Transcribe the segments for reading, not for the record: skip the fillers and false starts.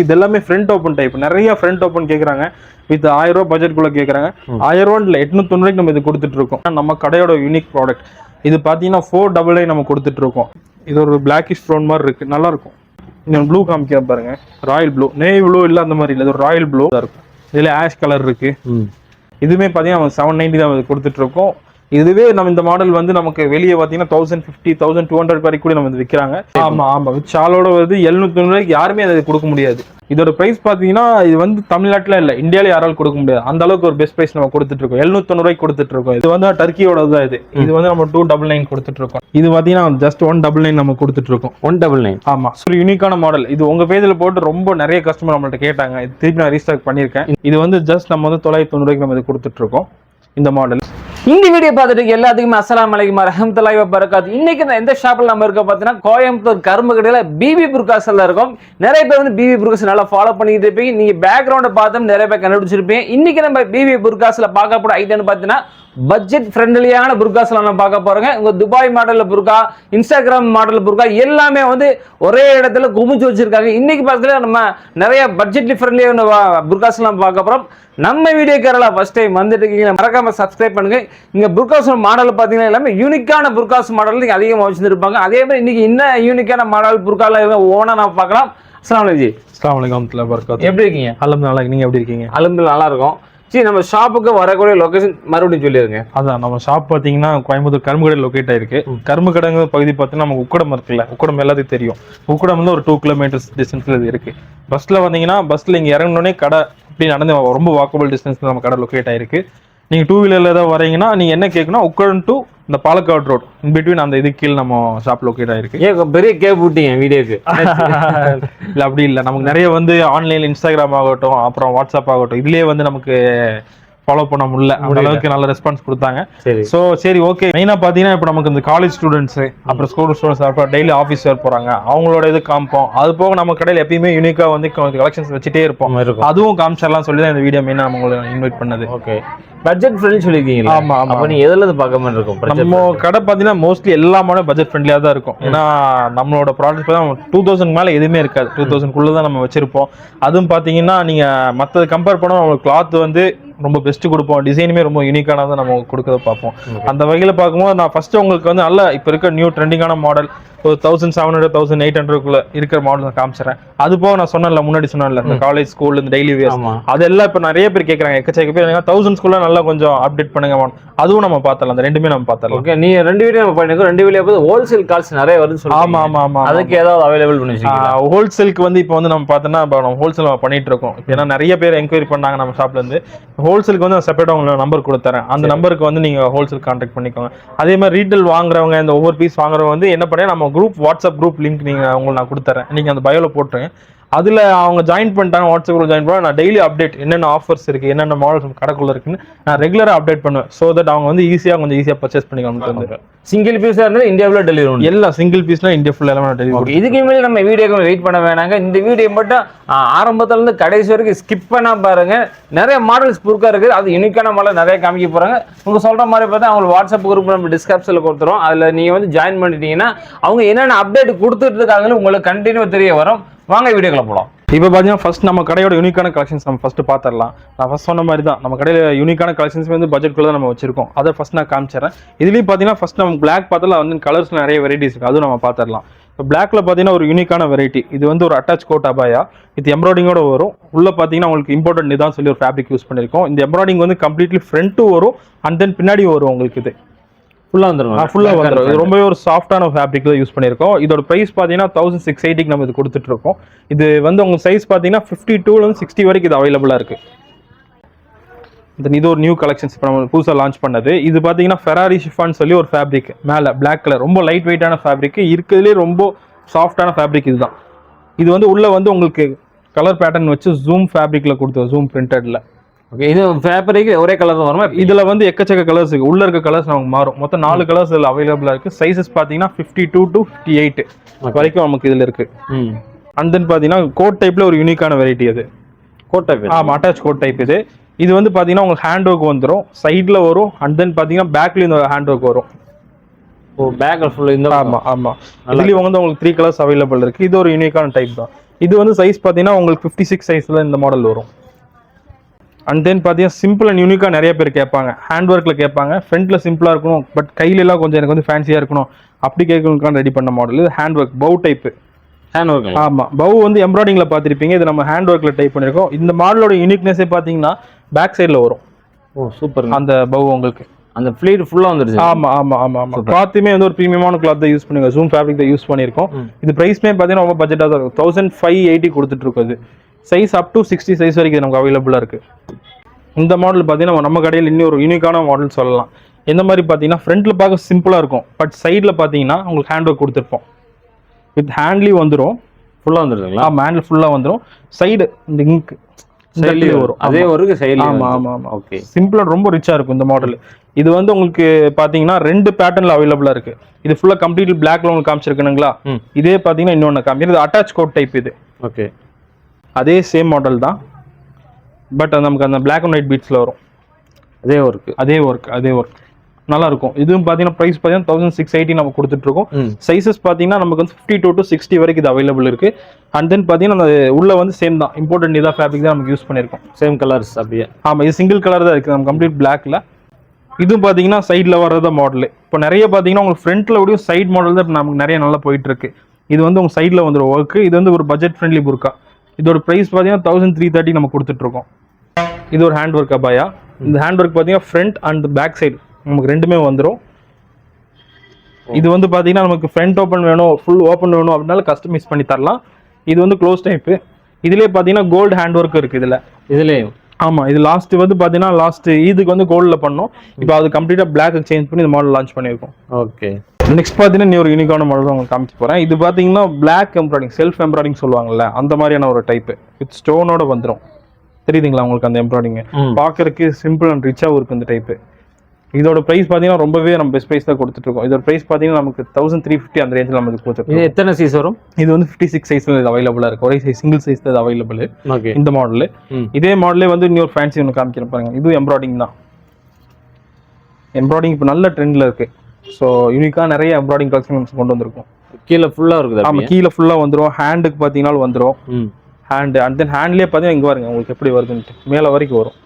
இது எல்லாமே front open type. நிறைய ஃப்ரண்ட் ஓப்பன் கேட்குறாங்க. வித் 1000 ரூபா பட்ஜெட்குள்ள கேட்குறாங்க. 1000 ரூபா இல்லை 890 நம்ம இது கொடுத்துட்டு இருக்கோம். நம்ம கடையோட யூனிக் ப்ராடக்ட் இது பார்த்தீங்கன்னா 499 நம்ம கொடுத்துட்டு இருக்கோம். இது ஒரு பிளாக்கிஷ் ப்ரௌன் மாதிரி இருக்கு, நல்லா இருக்கும். இன்னும் ப்ளூ காமிக்க பாருங்க, ராயல் ப்ளூ, நேவி ப்ளூ இல்லை அந்த மாதிரி இல்லை, இது ஒரு ராயல் ப்ளூ தான் இருக்கும். இதில் ஆஷ் கலர் இருக்கு. இதுவுமே பார்த்தீங்கன்னா நம்ம 790 தான் கொடுத்துட்டு இருக்கோம். இதுவே நம்ம இந்த மாடல் வந்து நமக்கு வெளியே பார்த்தீங்கன்னா 1050 1200 வரைக்கும் கூட நம்ம விற்கிறாங்க. ஆமா ஆமா, வித் ஷாலோட வந்து 790 யாருமே அதை கொடுக்க முடியாது. இதோட பிரைஸ் பார்த்தீங்கன்னா இது வந்து தமிழ்நாட்டில் இல்லை, இந்தியாவில யாராலும் கொடுக்க முடியாது. அந்த அளவுக்கு ஒரு பெஸ்ட் பிரைஸ் நம்ம கொடுத்துட்டு இருக்கோம். 790 கொடுத்துட்டு இருக்கோம். இது வந்து டர்க்கியோட தான். இது வந்து நம்ம 299 கொடுத்துட்டு இருக்கோம். இது பார்த்தீங்கன்னா ஜஸ்ட் 199 நம்ம கொடுத்துட்டு இருக்கோம். 199. ஆமா, ஒரு யூனிக்கான மாடல். இது உங்க பேஜ்ல போட்டு ரொம்ப நிறைய கஸ்டமர் நம்மள்ட்ட கேட்டாங்க. இது திருப்பி நான் ரீஸ்டாக் பண்ணியிருக்கேன். இது வந்து ஜஸ்ட் நம்ம வந்து 990 நம்ம இது கொடுத்துட்டு இருக்கோம் இந்த மாடல். இந்த வீடியோ பார்த்துட்டு எல்லாத்துக்குமே அஸ்ஸலாமு அலைக்கும் வரஹ்மத்துல்லாஹி வபரகாத்துஹு. இன்னைக்கு எந்த ஷாப்ல நம்ம இருக்க பார்த்தீங்கன்னா கோயம்புத்தூர் கரும்பு கடையில பிபி புர்காஸ்ல இருக்கும். நிறைய பேர் வந்து பிபி புர்காஸ் நல்லா ஃபாலோ பண்ணிட்டு இருப்பீங்க. நீங்க பேக்ரவுண்டை பார்த்தோம் நிறைய பேர் கண்டுபிடிச்சிருப்பீங்க. இன்னைக்கு நம்ம பிபி புர்காஸ்ல பார்க்க போற ஐட்டம்னு பார்த்தீங்கன்னா பட்ஜெட் ஃப்ரெண்ட்லியான புர்காஸ்ல நம்ம பார்க்க போறோங்க. உங்க துபாய் மாடல்ல புர்கா, இன்ஸ்டாகிராம் மாடல் புர்கா எல்லாமே வந்து ஒரே இடத்துல குமிச்சு வச்சிருக்காங்க. இன்னைக்கு பார்த்தீங்கன்னா நம்ம நிறைய பட்ஜெட் ஃப்ரெண்ட்லியான புர்காஸ்லாம் பார்க்க போறோம். நம்ம வீடியோ கேரளா ஃபர்ஸ்ட் டைம் வந்துட்டு இருக்கீங்க, மறக்காம சப்ஸ்கிரைப் பண்ணுங்க. இங்க புர்காஸ் மாடல் பாத்தீங்கன்னா எல்லாமே யூனிக்கான புர்காஸ் மாடல் நீங்க அதிகமாக வச்சிருப்பாங்க. அதே மாதிரி இன்னைக்கு என்ன யூனிக்கான மாடல் புர்கால ஓனா நான் பார்க்கலாம். அஸ்ஸலாமு அலைக்கும். அஸ்ஸலாமு அலைக்கும் வரஹ்மத்துல்லாஹி வபரகாத்துஹு. எப்படி இருக்கீங்க? அல்ஹம்துலில்லாஹ், நீங்க எப்படி இருக்கீங்க? அல்ஹம்துலில்லாஹ் நல்லா இருக்கும். சரி, நம்ம ஷாப்புக்கு வரக்கூடிய லொகேஷன் மறுபடியும் சொல்லிருங்க. அதான், நம்ம ஷாப் பார்த்தீங்கன்னா கோயம்புத்தூர் கரும்பு கடை லொக்கேட் ஆயிருக்கு. கரும்பு கடைங்கிற பகுதி பார்த்தீங்கன்னா நமக்கு உக்கடம் இருக்குல்ல, உக்கடம் எல்லாத்தையும் தெரியும். உக்கடம் வந்து ஒரு 2 கிலோமீட்டர்ஸ் டிஸ்டன்ஸ்ல இது இருக்கு. பஸ்ல வந்தீங்கன்னா பஸ்ல இங்க இறங்கினோடனே கடை இப்படி நடந்து ரொம்ப வாக்கபிள் டிஸ்டன்ஸ்ல நம்ம கடை லொக்கேட் ஆயிருக்கு. நீங்க 2 வீலர்ல ஏதாவது வரீங்கன்னா நீங்க என்ன கேட்கணும், உக்கடம் டு இந்த பாலக்காடு ரோட் இன் பிட்வீன் அந்த இது கீழ் நம்ம ஷாப் லொக்கேட் ஆயிருக்கு. ஏன் பெரிய கேப் விட்டீங்க வீடியோக்கு? இல்ல அப்படி இல்லை, நமக்கு நிறைய வந்து ஆன்லைன்ல இன்ஸ்டாகிராம் ஆகட்டும், அப்புறம் வாட்ஸ்அப் ஆகட்டும், இதுலயே வந்து நமக்கு ஃபாலோ பண்ண முடியல. அந்த அளவுக்கு நல்ல ரெஸ்பான்ஸ் கொடுத்தாங்க. ஸோ சரி ஓகே. மெயினாக பார்த்தீங்கன்னா இப்போ நமக்கு இந்த காலேஜ் ஸ்டூடெண்ட்ஸ், அப்புறம் ஸ்கூல் ஸ்டூடெண்ட்ஸ், அப்புறம் டெய்லி ஆஃபீஸ் வேர் போகிறாங்க, அவங்களோட இது காமிப்போம். அது போக நம்ம கடையில் எப்பயுமே யூனிக்காக வந்து கலெக்ஷன்ஸ் வச்சுட்டே இருப்போம். அதுவும் காமிச்சிடலாம் சொல்லி தான் இந்த வீடியோ மெயினாக நம்ம உங்களை இன்வைட் பண்ணது. ஓகே, பட்ஜெட் ஃப்ரெண்ட்லி சொல்லியிருக்கீங்க. ஆமா ஆமா, அப்போ நீ எதுல இருந்து பார்க்க மாதிரி இருக்கும்? நம்ம கடை பார்த்தீங்கன்னா மோஸ்ட்லி எல்லாமே பட்ஜெட் ஃப்ரெண்ட்லியாக தான் இருக்கும். ஏன்னா நம்மளோட ப்ராடக்ட் தான் 2000 மேலே எதுவுமே இருக்காது. 2000 தான் நம்ம வச்சிருப்போம். அதுவும் பார்த்தீங்கன்னா நீங்க மற்றது கம்பேர் பண்ணோம், நம்மளுக்கு கிளாத் வந்து ரொம்ப பெஸ்ட் கொடுப்போம். டிசைனுமே ரொம்ப யூனிக்கானதான் நம்ம கொடுக்கறத பார்ப்போம். அந்த வகையில் பார்க்கும்போது நான் ஃபர்ஸ்ட் உங்களுக்கு வந்து நல்ல இப்போ இருக்க நியூ ட்ரெண்டிங்கான மாடல் ஒரு 1700 1800 இருக்கிற மாடல் காமிச்சிடறேன். அது போக நான் சொன்னேன்ல, முன்னாடி சொன்னேன்ல, இந்த காலேஜ் ஸ்கூல் இந்த டெய்லி வேர்ஸ் அதெல்லாம் இப்போ நிறைய பேர் கேட்குறாங்க. எக்கச்சக்க பேர் 1000 ஸ்கூல்ல நல்லா கொஞ்சம் அப்டேட் பண்ணுங்க. அதுவும் நம்ம பார்த்தலாம், அந்த ரெண்டுமே நம்ம பார்த்தலாம். ஓகே, நீ ரெண்டு வீடியோ நம்ம பண்ணிருக்கோம். ரெண்டு வீடியோ போது ஹோல்சேல் கால்ஸ் நிறைய வருதுன்னு சொல்லுங்க. ஆமா ஆமா ஆமா, அதுக்கு ஏதாவது அவைலபிள் பண்ணி வச்சிருக்கீங்களா? ஹோல்சேலுக்கு வந்து இப்போ வந்து நம்ம பார்த்தோம்னா நம்ம ஹோல்சேல் பண்ணிட்டு இருக்கோம். ஏன்னா நிறைய பேர் என்கொயரி பண்ணாங்க நம்ம ஷாப்ல இருந்து. ஹோல்சேலுக்கு வந்து செப்பரேட்டா உங்களோட நம்பர் கொடுத்துறேன். அந்த நம்பருக்கு வந்து நீங்க ஹோல்சேல் கான்டாக்ட் பண்ணிக்கோங்க. அதே மாதிரி ரீட்டைல் வாங்குறவங்க, இந்த ஒவ்வொரு பீஸ் வாங்குறவங்க வந்து என்ன பண்ண, நம்ம குரூப் வாட்ஸ்அப் குரூப் லிங்க் நீங்க உங்களுக்கு நான் கொடுத்துறேன். நீங்க அந்த பயோல போட்டுருங்க. அதுல அவங்க ஜாயின் பண்ணிட்டாங்க, வாட்ஸ்அப் குரூப் ஜாயின் பண்ணா நான் டெய்லி அப்டேட் என்னென்ன ஆஃபர்ஸ் இருக்கு, என்னென்ன மாடல்ஸ் கடைக்குள்ள இருக்குன்னு நான் ரெகுலரா அப்டேட் பண்ணுவேன். சோ தட் அவங்க வந்து கொஞ்சம் ஈஸியா பர்ச்சேஸ் பண்ணிக்கலாம். சிங்கிள் பீஸா இருந்தா இந்தியாவுல டெலிவரி எல்லாம் சிங்கிள் பீஸ்ல இந்தியா ஃபுல்லா எல்லாம் டெலிவரி. இதுக்கு மேல நம்ம வீடியோக்கு வெயிட் பண்ண வேணாங்க. இந்த வீடியோ மட்டும் ஆரம்பத்துல இருந்து கடைசி வரைக்கும் ஸ்கிப் பண்ணா பாருங்க. நிறைய மாடல்ஸ் புதுக்கா இருக்கு. அது யூனிக்கான மாடல் நிறைய காமிக்க போறாங்க. உங்க சொல்ற மாதிரி பார்த்தா அவங்க வாட்ஸ்அப் குரூப் நம்ம டிஸ்கிரிப்ஷன்ல கொடுத்துறோம். அதுல நீங்க வந்து ஜாயின் பண்ணிட்டீங்கன்னா அவங்க என்னென்ன அப்டேட் கொடுத்துட்டு இருக்காங்கன்னு உங்களுக்கு கண்டினியூ தெரிய வரும். வாங்க வீடியோக்குள்ள போலாம். இப்போ பார்த்தீங்கன்னா ஃபர்ஸ்ட் நம்ம கடையோட யூனிக்கான கலெக்ஷன்ஸ் நம்ம ஃபர்ஸ்ட் பார்த்துடலாம். நான் ஃபர்ஸ்ட் சொன்ன மாதிரி தான் நம்ம கடையில் யூனிக்கான கலெக்ஷன்ஸ் வந்து பட்ஜெட்குள்ள தான் நம்ம வச்சிருக்கோம். அதை ஃபர்ஸ்ட் நான் காமிச்சிடறேன். இதுலேயும் பார்த்தீங்கன்னா ஃபர்ஸ்ட் நம்ம பிளாக் பார்த்தால வந்து கலர்ஸ் நிறைய வெரைட்டிஸ் இருக்கு, அதுவும் நம்ம பார்த்துடலாம். இப்போ பிளாக்ல பார்த்தீங்கன்னா ஒரு யூனிக்கான வெரைட்டி. இது வந்து ஒரு அட்டாச் கோட் அபாயா, இது எம்ப்ராய்டிங்கோட வரும். உள்ள பார்த்தீங்கன்னா உங்களுக்கு இம்போர்ட்டட் நிதான் சொல்லி ஒரு ஃபேப்ரிக் யூஸ் பண்ணியிருக்கோம். இந்த எம்ப்ராய்டிங் வந்து கம்ப்ளீட்லி ஃப்ரண்ட்டும் வரும் அண்ட் தென் பின்னாடி வரும். உங்களுக்கு இது ஃபுல்லா வந்துடும். இது ரொம்பவே ஒரு சாஃப்டான ஃபேப்ரிக் யூஸ் பண்ணியிருக்கோம். இதோட பிரைஸ் பார்த்தீங்கன்னா 1680 நம்ம இது கொடுத்துட்டு இருக்கோம். இது வந்து உங்க சைஸ் பார்த்தீங்கன்னா 52 60 வரைக்கும் இது அவைலபிளா இருக்கு. இது ஒரு நியூ கலெக்ஷன்ஸ் இப்போ நம்ம புதுசாக லான்ச் பண்ணது. இது பார்த்தீங்கன்னா ஃபெராரி ஷிஃபான் சொல்லி ஒரு ஃபேப்ரிக், மேலே பிளாக் கலர், ரொம்ப லைட் வெயிட்டான ஃபேப்ரிக், இருக்கிறதுலே ரொம்ப சாஃப்டான ஃபேப்ரிக் இதுதான். இது வந்து உள்ள வந்து உங்களுக்கு கலர் பேட்டர்ன் வச்சு ஜூம் ஃபேப்ரிக்ல கொடுத்தோம், ஜூம் பிரிண்டட்ல. ஓகே, இது ஃபேப்ரிக் ஒரே கலர் தான் வருமா? இதுல வந்து எக்கச்சக்க கலர்ஸ் இருக்கு. உள்ள இருக்க கலர்ஸ் நமக்கு மாறும். மொத்தம் 4 கலர்ஸ் இதுல அவைலபிளா இருக்கு. சைஸஸ் பாத்தீங்கன்னா 52 to 58 வரைக்கும் நமக்கு இதுல இருக்கு. அண்ட் தென் பாத்தீங்கன்னா கோட் டைப்ல ஒரு யூனிக்கான வெரைட்டி. அது கோட் டைப். ஆமா, அட்டாச் கோட் டைப். இது வந்து பாத்தீங்கன்னா உங்களுக்கு ஹேண்ட் ஒர்க் வந்துடும், சைட்ல வரும். அண்ட் தென் பாத்தீங்கன்னா பேக்ல இந்த ஹேண்ட் ஒர்க் வரும். ஓ, பேக் ஃபுல் இந்த. ஆமா ஆமா, இதுலயும் வந்து உங்களுக்கு 3 கலர்ஸ் அவைலபிள் இருக்கு. இது ஒரு யூனிக்கான டைப் தான். இது வந்து சைஸ் பார்த்தீங்கன்னா உங்களுக்கு 56 சைஸில் இந்த மாடல் வரும். அண்ட் தென் பார்த்தீங்கன்னா சிம்பிள் அண்ட் யூனிக்காக நிறைய பேர் கேட்பாங்க. ஹேண்ட் ஒர்க்கில் கேட்பாங்க, ஃப்ரண்ட்டில் சிம்பிளாக இருக்கணும், பட் கையிலலாம் கொஞ்சம் எனக்கு வந்து ஃபேன்சியாக இருக்கணும் அப்படி கேட்கறதுக்கான ரெடி பண்ண மாடல். இது ஹேண்ட் ஒர்க் பவு டைப்பு. Hand work. ஆமாம், பவு வந்து எம்ப்ராய்டிங்கில் பார்த்துருப்பீங்க, இது நம்ம ஹேண்ட் ஒர்க்கில் டைப் பண்ணியிருக்கோம். இந்த மாடலோட யூனிக்னஸே பார்த்தீங்கன்னா பேக் சைடில் வரும். ஓ சூப்பர். அந்த பவு உங்களுக்கு அந்த ஃப்ளீட் ஃபுல்லாக வந்துருச்சு. ஆமாம். கிளாத்துமே வந்து ஒரு ப்ரீமியமான கிளாத் தான் யூஸ் பண்ணுங்க, ஜூம் ஃபேப்ரிக் தான் யூஸ் பண்ணியிருக்கோம். இது ப்ரைஸ்மே பார்த்தீங்கன்னா ரொம்ப பட்ஜெட்டாக தான் இருக்கும். 1580 கொடுத்துட்டு இருக்குது. சைஸ் அப் டு 60 சைஸ் வரைக்கும் நமக்கு அவைலபிளாக இருக்குது. இந்த மாடல் பார்த்தீங்கன்னா நம்ம கடையில் இன்னும் ஒரு யூனிக்கான மாடல் சொல்லலாம். எந்த மாதிரி பார்த்தீங்கன்னா ஃப்ரண்ட்டில் பார்க்க சிம்பிளாக இருக்கும், பட் சைடில் பார்த்தீங்கன்னா உங்களுக்கு ஹேண்ட் ஒர்க் கொடுத்துருப்போம். வித் ஹேண்ட்லேயும் வந்துடும், ஃபுல்லாக வந்துருங்களா? ஹேண்டில் ஃபுல்லாக வந்துடும். சைடு இந்த இங்க் வரும், அதே ஒரு சைடு. ஆமாம். ஓகே, சிம்பிளாக ரொம்ப ரிச்சாக இருக்கும் இந்த மாடல். இது வந்து உங்களுக்கு பார்த்தீங்கன்னா 2 பேட்டர்னில் அவைலபிளாக இருக்குது. இது ஃபுல்லாக கம்ப்ளீட்லி பிளாக்ல உங்களுக்கு காமிச்சிருக்கணுங்களா? இதே பார்த்தீங்கன்னா இன்னொன்று காமிக்கிறது அட்டாச் கோட் டைப். இது ஓகே, அதே சேம் மாடல் தான், பட் நமக்கு அந்த பிளாக் அண்ட் ஒயிட் பீட்ஸில் வரும். அதே ஒர்க் நல்லா இருக்கும். இதுவும் பார்த்தீங்கன்னா ப்ரைஸ் பார்த்தீங்கன்னா 1680 நம்ம கொடுத்துட்ருக்கோம். சைஸஸ் பார்த்தீங்கன்னா நமக்கு வந்து 52 to 60 வரைக்கும் இது அவைலபிள் இருக்குது. அண்ட் தென் பார்த்தீங்கன்னா உள்ள வந்து சேம் தான், இம்போர்ட்டட் நிதா ஃபேப்ரிக் தான் நமக்கு யூஸ் பண்ணியிருக்கோம். சேம் கலர்ஸ் அப்படியே. ஆமாம், இது சிங்கிள் கலர் தான் இருக்குது நம்ம கம்ப்ளீட் பிளாக்ல. இதுவும் பார்த்தீங்கன்னா சைடில் வர்றத மாடலு. இப்போ நிறைய பார்த்தீங்கன்னா உங்களுக்கு ஃப்ரண்ட்டில் விட சைட் மாடல் தான் இப்போ நமக்கு நிறைய நல்லா போயிட்டு இருக்கு. இது வந்து உங்கள் சைடில் வந்துடும் ஒர்க்கு. இது வந்து ஒரு பட்ஜெட் ஃப்ரெண்ட்லி புர்கா. இதோட ப்ரைஸ் பார்த்தீங்கன்னா 1330 நம்ம கொடுத்துட்ருக்கோம். இது ஒரு ஹேண்ட் ஒர்க் அபாயா. இந்த ஹேண்ட் ஒர்க் பார்த்தீங்கன்னா ஃப்ரண்ட் அண்ட் பேக் சைடு நமக்கு ரெண்டுமே வந்துடும். இது வந்து பார்த்தீங்கன்னா நமக்கு ஃப்ரண்ட் ஓப்பன் வேணும், ஃபுல் ஓப்பன் வேணும் அப்படின்னாலும் கஸ்டமைஸ் பண்ணி தரலாம். இது வந்து க்ளோஸ் டைப்பு. இதுலேயே பார்த்தீங்கன்னா கோல்டு ஹேண்ட் ஒர்க் இருக்குது இதுலேயும். ஆமாம், இது லாஸ்ட் வந்து பார்த்தீங்கன்னா லாஸ்ட் இதுக்கு வந்து கோல்டில் பண்ணோம். இப்போ அது கம்ப்ளீட்டாக பிளாக் சேஞ்ச் பண்ணி இந்த மாடல் லான்ச் பண்ணியிருக்கோம். ஓகே, நெக்ஸ்ட் பார்த்தீங்கன்னா நீ ஒரு யூனிக்கான மாடல் தான் உங்களுக்கு காமிச்சு போகிறேன். இது பார்த்தீங்கன்னா பிளாக் எம்ப்ராய்டிங், செல்ஃப் எம்ப்ராய்டிங் சொல்லுவாங்கல்ல, அந்த மாதிரியான ஒரு டைப்பு. வித் ஸ்டோனோட வந்துடும். தெரியுதுங்களா உங்களுக்கு அந்த எம்ப்ராய்டிங்? பார்க்கறதுக்கு சிம்பிள் அண்ட் ரிச்சாகவும் இருக்குது இந்த டைப்பு. இதோட பிரைஸ் பார்த்தீங்கன்னா ரொம்பவே நம்ம பெஸ்ட் பிரைஸ் தான் கொடுத்துட்ருக்கோம். இதோட பிரைஸ் பார்த்தீங்கன்னா நமக்கு 1350 அந்த ரேஞ்சில் நமக்கு கொடுத்துருக்கோம். இது எத்தனை சைஸ் வரும்? இது வந்து 56 சைஸில் இது அவைலபிளாக இருக்குது. ஒரே சைஸ் சிங்கிள் சைஸ் தான் அவைலபிள் இந்த மாடலு. இதே மாடலே வந்து இன்னொரு ஃபேன்சி ஒன்று காமிக்கிறேன் பாருங்க. இது எம்ப்ராய்டிங் தான். எம்ப்ராய்டிங் இப்போ நல்ல ட்ரெண்டில் இருக்குது. ஸோ யூனிக்காக நிறைய எம்ப்ராய்டிங் கலெக்ஷன்ஸ் கொண்டு வந்திருக்கும். கீழே ஃபுல்லாக இருக்குது. ஆமாம், கீழே ஃபுல்லாக வந்துடும். ஹேண்டுக்கு பார்த்தீங்கன்னா வந்துடும். ஹேண்டு அண்ட் தென் ஹேண்ட்லேயே பார்த்தீங்கன்னா இங்கே பாருங்க உங்களுக்கு எப்படி வருதுன்ட்டு மேலே வரைக்கும் வரும்.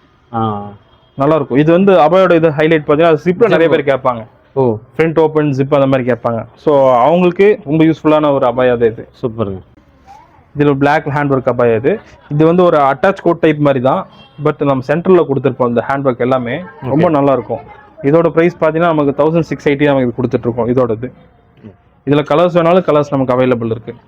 நல்லா இருக்கும். இது வந்து அபாயோட இது ஹைலைட் பார்த்தீங்கன்னா அது ஜிப்பில் நிறைய பேர் கேட்பாங்க. ஃப்ரண்ட் ஓப்பன் ஜிப் அந்த மாதிரி கேட்பாங்க. ஸோ அவங்களுக்கு ரொம்ப யூஸ்ஃபுல்லான ஒரு அபாயா தான் இது. சூப்பருங்க. இதில் பிளாக் ஹேண்ட் ஒர்க் அபாயா இது. இது வந்து ஒரு அட்டாச் கோட் டைப் மாதிரி தான், பட் நம்ம சென்டரில் கொடுத்துருப்போம். இந்த ஹேண்ட் ஒர்க் எல்லாமே ரொம்ப நல்லா இருக்கும். இதோட ப்ரைஸ் பார்த்தீங்கன்னா நமக்கு 1680 நமக்கு கொடுத்துட்ருக்கோம். இதோடது இதில் கலர்ஸ் வேணாலும் கலர்ஸ் நமக்கு அவைலபிள் இருக்குது.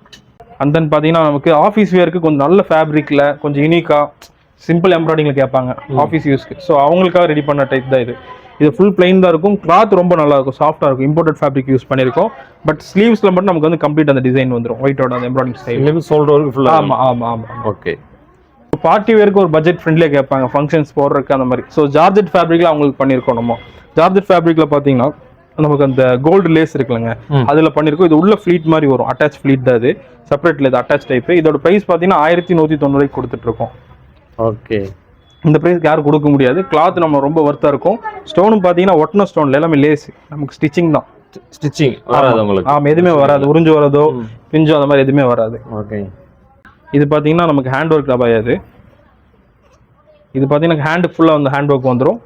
அண்ட் தென் பார்த்தீங்கன்னா நமக்கு ஆஃபீஸ் வேருக்கு கொஞ்சம் நல்ல ஃபேப்ரிக்கில் கொஞ்சம் யூனிக்காக சிம்பிள் எம்ப்ராய்டிங்கில் கேட்பாங்க ஆஃபீஸ் யூஸ்க்கு. ஸோ அவங்களுக்காக ரெடி பண்ண டைப் தான் இது. இது ஃபுல் பிளைன் தான் இருக்கும். கிளாத் ரொம்ப நல்லா இருக்கும், சாஃப்டாக இருக்கும். இம்போர்ட்டட் ஃபேப்ரிக் யூஸ் பண்ணியிருக்கோம். பட் ஸ்லீவ்ஸில் மட்டும் நமக்கு வந்து கம்ப்ளீட் அந்த டிசைன் வந்துடும். ஒயிட்டோட அந்த எம்ப்ராய்டிங் ஸ்டைல் ஷோல்டர் வரைக்கும் ஃபுல்லாக. ஆமாம். ஓகே. பார்ட்டி வேருக்கு ஒரு பட்ஜெட் ஃப்ரெண்ட்லியாக கேட்பாங்க, ஃபங்க்ஷன்ஸ் போடுறதுக்கு அந்த மாதிரி. ஸோ ஜார்ஜெட் ஃபேப்ரிக்கில் அவங்களுக்கு பண்ணியிருக்கோம். நம்ம ஜார்ஜெட் ஃபேப்ரிக்கில் பார்த்தீங்கன்னா நமக்கு அந்த கோல்டு லேஸ் இருக்குல்லங்க, அதில் பண்ணியிருக்கோம். இது உள்ள ஃப்ளீட் மாதிரி வரும், அட்டாச் ஃப்ளீட் தான். இது செப்பரேட்டில் இது அட்டாச் டைப்பு. இதோட ப்ரைஸ் பார்த்தீங்கன்னா 1190 கொடுத்துட்ருக்கோம். ஓகே. இந்த ப்ரைஸ்க்கு யாரும் கொடுக்க முடியாது. கிளாத் நம்ம ரொம்ப ஒர்த்தாக இருக்கும். ஸ்டோனும் பார்த்தீங்கன்னா ஒட்டின ஸ்டோன்ல எல்லாமே லேஸ், நமக்கு ஸ்டிச்சிங் தான். ஸ்டிச்சிங் வராது உங்களுக்கு? ஆமாம், எதுவுமே வராது. உறிஞ்சு வரதோ பிஞ்சோ அந்த மாதிரி எதுவுமே வராது. ஓகே. இது பார்த்தீங்கன்னா நமக்கு ஹேண்ட் ஒர்க் அபாயாது. இது பார்த்தீங்கன்னா ஹேண்டு ஃபுல்லாக வந்து ஹேண்ட் ஒர்க் வந்துடும்.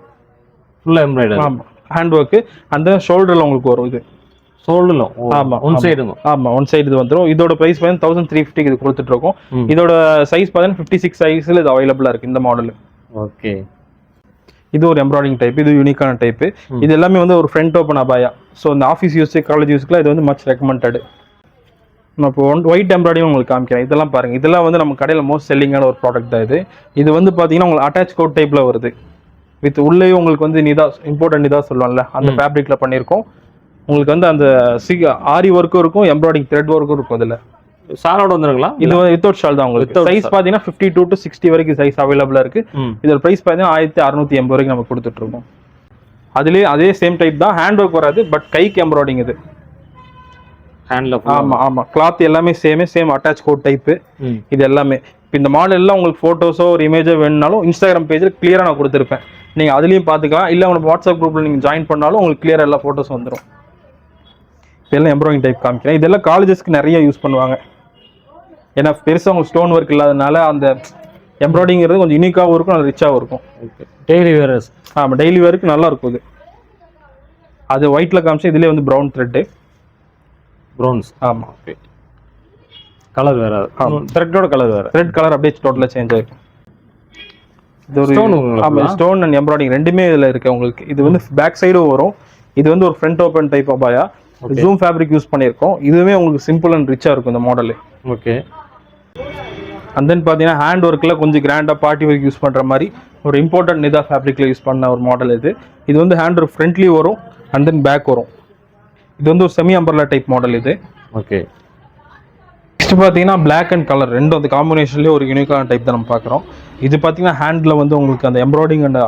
ஃபுல்லாக எம்ப்ராய்டரி. ஆமாம், ஹேண்ட் ஒர்க்கு. அந்த ஷோல்டரில் உங்களுக்கு வரும். இது ஷோல்டரில். ஆமாம், ஒன் சைடு. ஆமாம், ஒன் சைடு இது வந்துடும். இதோட ப்ரைஸ் பார்த்தீங்கன்னா 1350 இது கொடுத்துட்ருக்கோம். இதோட சைஸ் பார்த்தீங்கன்னா 56 சைஸில் இது அவைலபிளாக இருக்குது இந்த மாடல். ஓகே. இது ஒரு எம்ப்ராய்டிங் டைப். இது யூனிக்கான டைப்பு. இது எல்லாமே வந்து ஒரு ஃப்ரண்ட் ஓப்பன் அபாயா. ஸோ இந்த ஆஃபீஸ் யூஸ், காலேஜ் யூஸ்க்குலாம் இது வந்து மச் ரெக்கமெண்டட். நான் இப்போ ஒயிட் எம்ப்ராய்டிங் உங்களுக்கு காமிக்கிறேன். இதெல்லாம் பாருங்கள். இதெல்லாம் வந்து நம்ம கடையில் மோஸ்ட் செல்லிங்கான ஒரு ப்ராடக்ட் தான் இது. இது வந்து பார்த்தீங்கன்னா உங்களுக்கு அட்டாச் கோட் டைப்பில் வருது. வித் உள்ளே உங்களுக்கு வந்து நிதா இம்போர்ட்டட் நிதா சொல்லுவாங்கல்ல, அந்த ஃபேப்ரிக்கில் பண்ணியிருக்கோம். உங்களுக்கு வந்து அந்த ஆரி ஒர்க்கும் இருக்கும், எம்ப்ராய்டிங் த்ரெட் ஒர்க்கும் இருக்கும். அதில் ஷாலோட வந்துருங்களா? இது வித்தவுட் ஷால் தான் உங்களுக்கு. சைஸ் பார்த்தீங்கன்னா 52 to 60 வரைக்கும் சைஸ் அவைலபிளாக இருக்குது. இதோட ப்ரைஸ் பார்த்தீங்கன்னா 1680 வரைக்கும் நம்ம கொடுத்துட்ருக்கோம். அதுலேயே அதே சேம் டைப் தான். ஹேண்ட் ஒர்க் வராது, பட் கைக்கு எம்ப்ராய்டிங் இது ஹேண்டில். ஆமாம். கிளாத் எல்லாமே சேம் அட்டாச் கோட் டைப்பு. இது எல்லாமே இப்போ இந்த மாடல் எல்லாம் உங்களுக்கு ஃபோட்டோஸோ ஒரு இமேஜோ வேணுனாலும் இன்ஸ்டாகிராம் பேஜில் கிளியராக நான் கொடுத்துருப்பேன். நீங்கள் அதுலேயும் பார்த்துக்கலாம். இல்லை உங்களுக்கு வாட்ஸ்அப் குரூப்பில் நீங்கள் ஜாயின் பண்ணாலும் உங்களுக்கு கிளியராக எல்லா ஃபோட்டோஸ் வந்துடும். இதெல்லாம் எம்ப்ராய்டிங் டைப் காமிக்கிறேன். இதெல்லாம் காலேஜஸ்க்கு நிறைய யூஸ் பண்ணுவாங்க. ஏன்னா பெருசாக உங்களுக்கு ஸ்டோன் ஒர்க் இல்லாதனால அந்த எம்ப்ராய்டிங்கிறது கொஞ்சம் யூனிக்காகவும் இருக்கும், அது ரிச்சாகவும் இருக்கும். Okay, daily wears. ஆமாம், டெய்லி வேருக்கு நல்லா இருக்கும் இது. அது ஒயிட்டில் காமிச்சு இதுலேயே வந்து ப்ரௌன் த்ரெட்டு. ப்ரௌன்ஸ். ஆமாம். ஓகே, கலர் வேறு, த்ரெட்டோட கலர் வேறு. த்ரெட் கலர் அப்படியே டோட்டலாக சேஞ்ச் ஆகிருக்கும். இது ஒரு ஸ்டோன் அண்ட் எம்ப்ராய்டிங் ரெண்டுமே இதில் இருக்குது உங்களுக்கு. இது வந்து பேக் சைடும் வரும். இது வந்து ஒரு ஃப்ரண்ட் ஓப்பன் டைப் அபாயா. ஜூம் ஃபேப்ரிக் யூஸ் பண்ணியிருக்கோம். இதுவுமே உங்களுக்கு சிம்பிள் அண்ட் ரிச்சாக இருக்கும் இந்த மாடலு. ஓகே. அண்ட் தென் பார்த்தீங்கன்னா ஹேண்ட் ஒர்க்கில் கொஞ்சம் கிராண்டாக பார்ட்டி ஒர்க் யூஸ் பண்ணுற மாதிரி ஒரு இம்பார்ட்டன்ட் நிதா ஃபேப்ரிக்கில் யூஸ் பண்ண ஒரு மாடல் இது. இது வந்து ஹேண்ட் ஒர்க் ஃப்ரண்ட்லி வரும் அண்ட் தென் பேக் வரும். இது வந்து ஒரு செமி அம்பர்லா டைப் மாடல் இது. ஓகே. நெக்ஸ்ட் பார்த்தீங்கன்னா பிளாக் அண்ட் கலர் ரெண்டும் அந்த காம்பினேஷன்லேயே ஒரு யூனிக்கான டைப் தான் நம்ம பார்க்குறோம். இது பார்த்தீங்கன்னா ஹேண்டில் வந்து உங்களுக்கு அந்த எம்ப்ராய்டிங் அண்ட்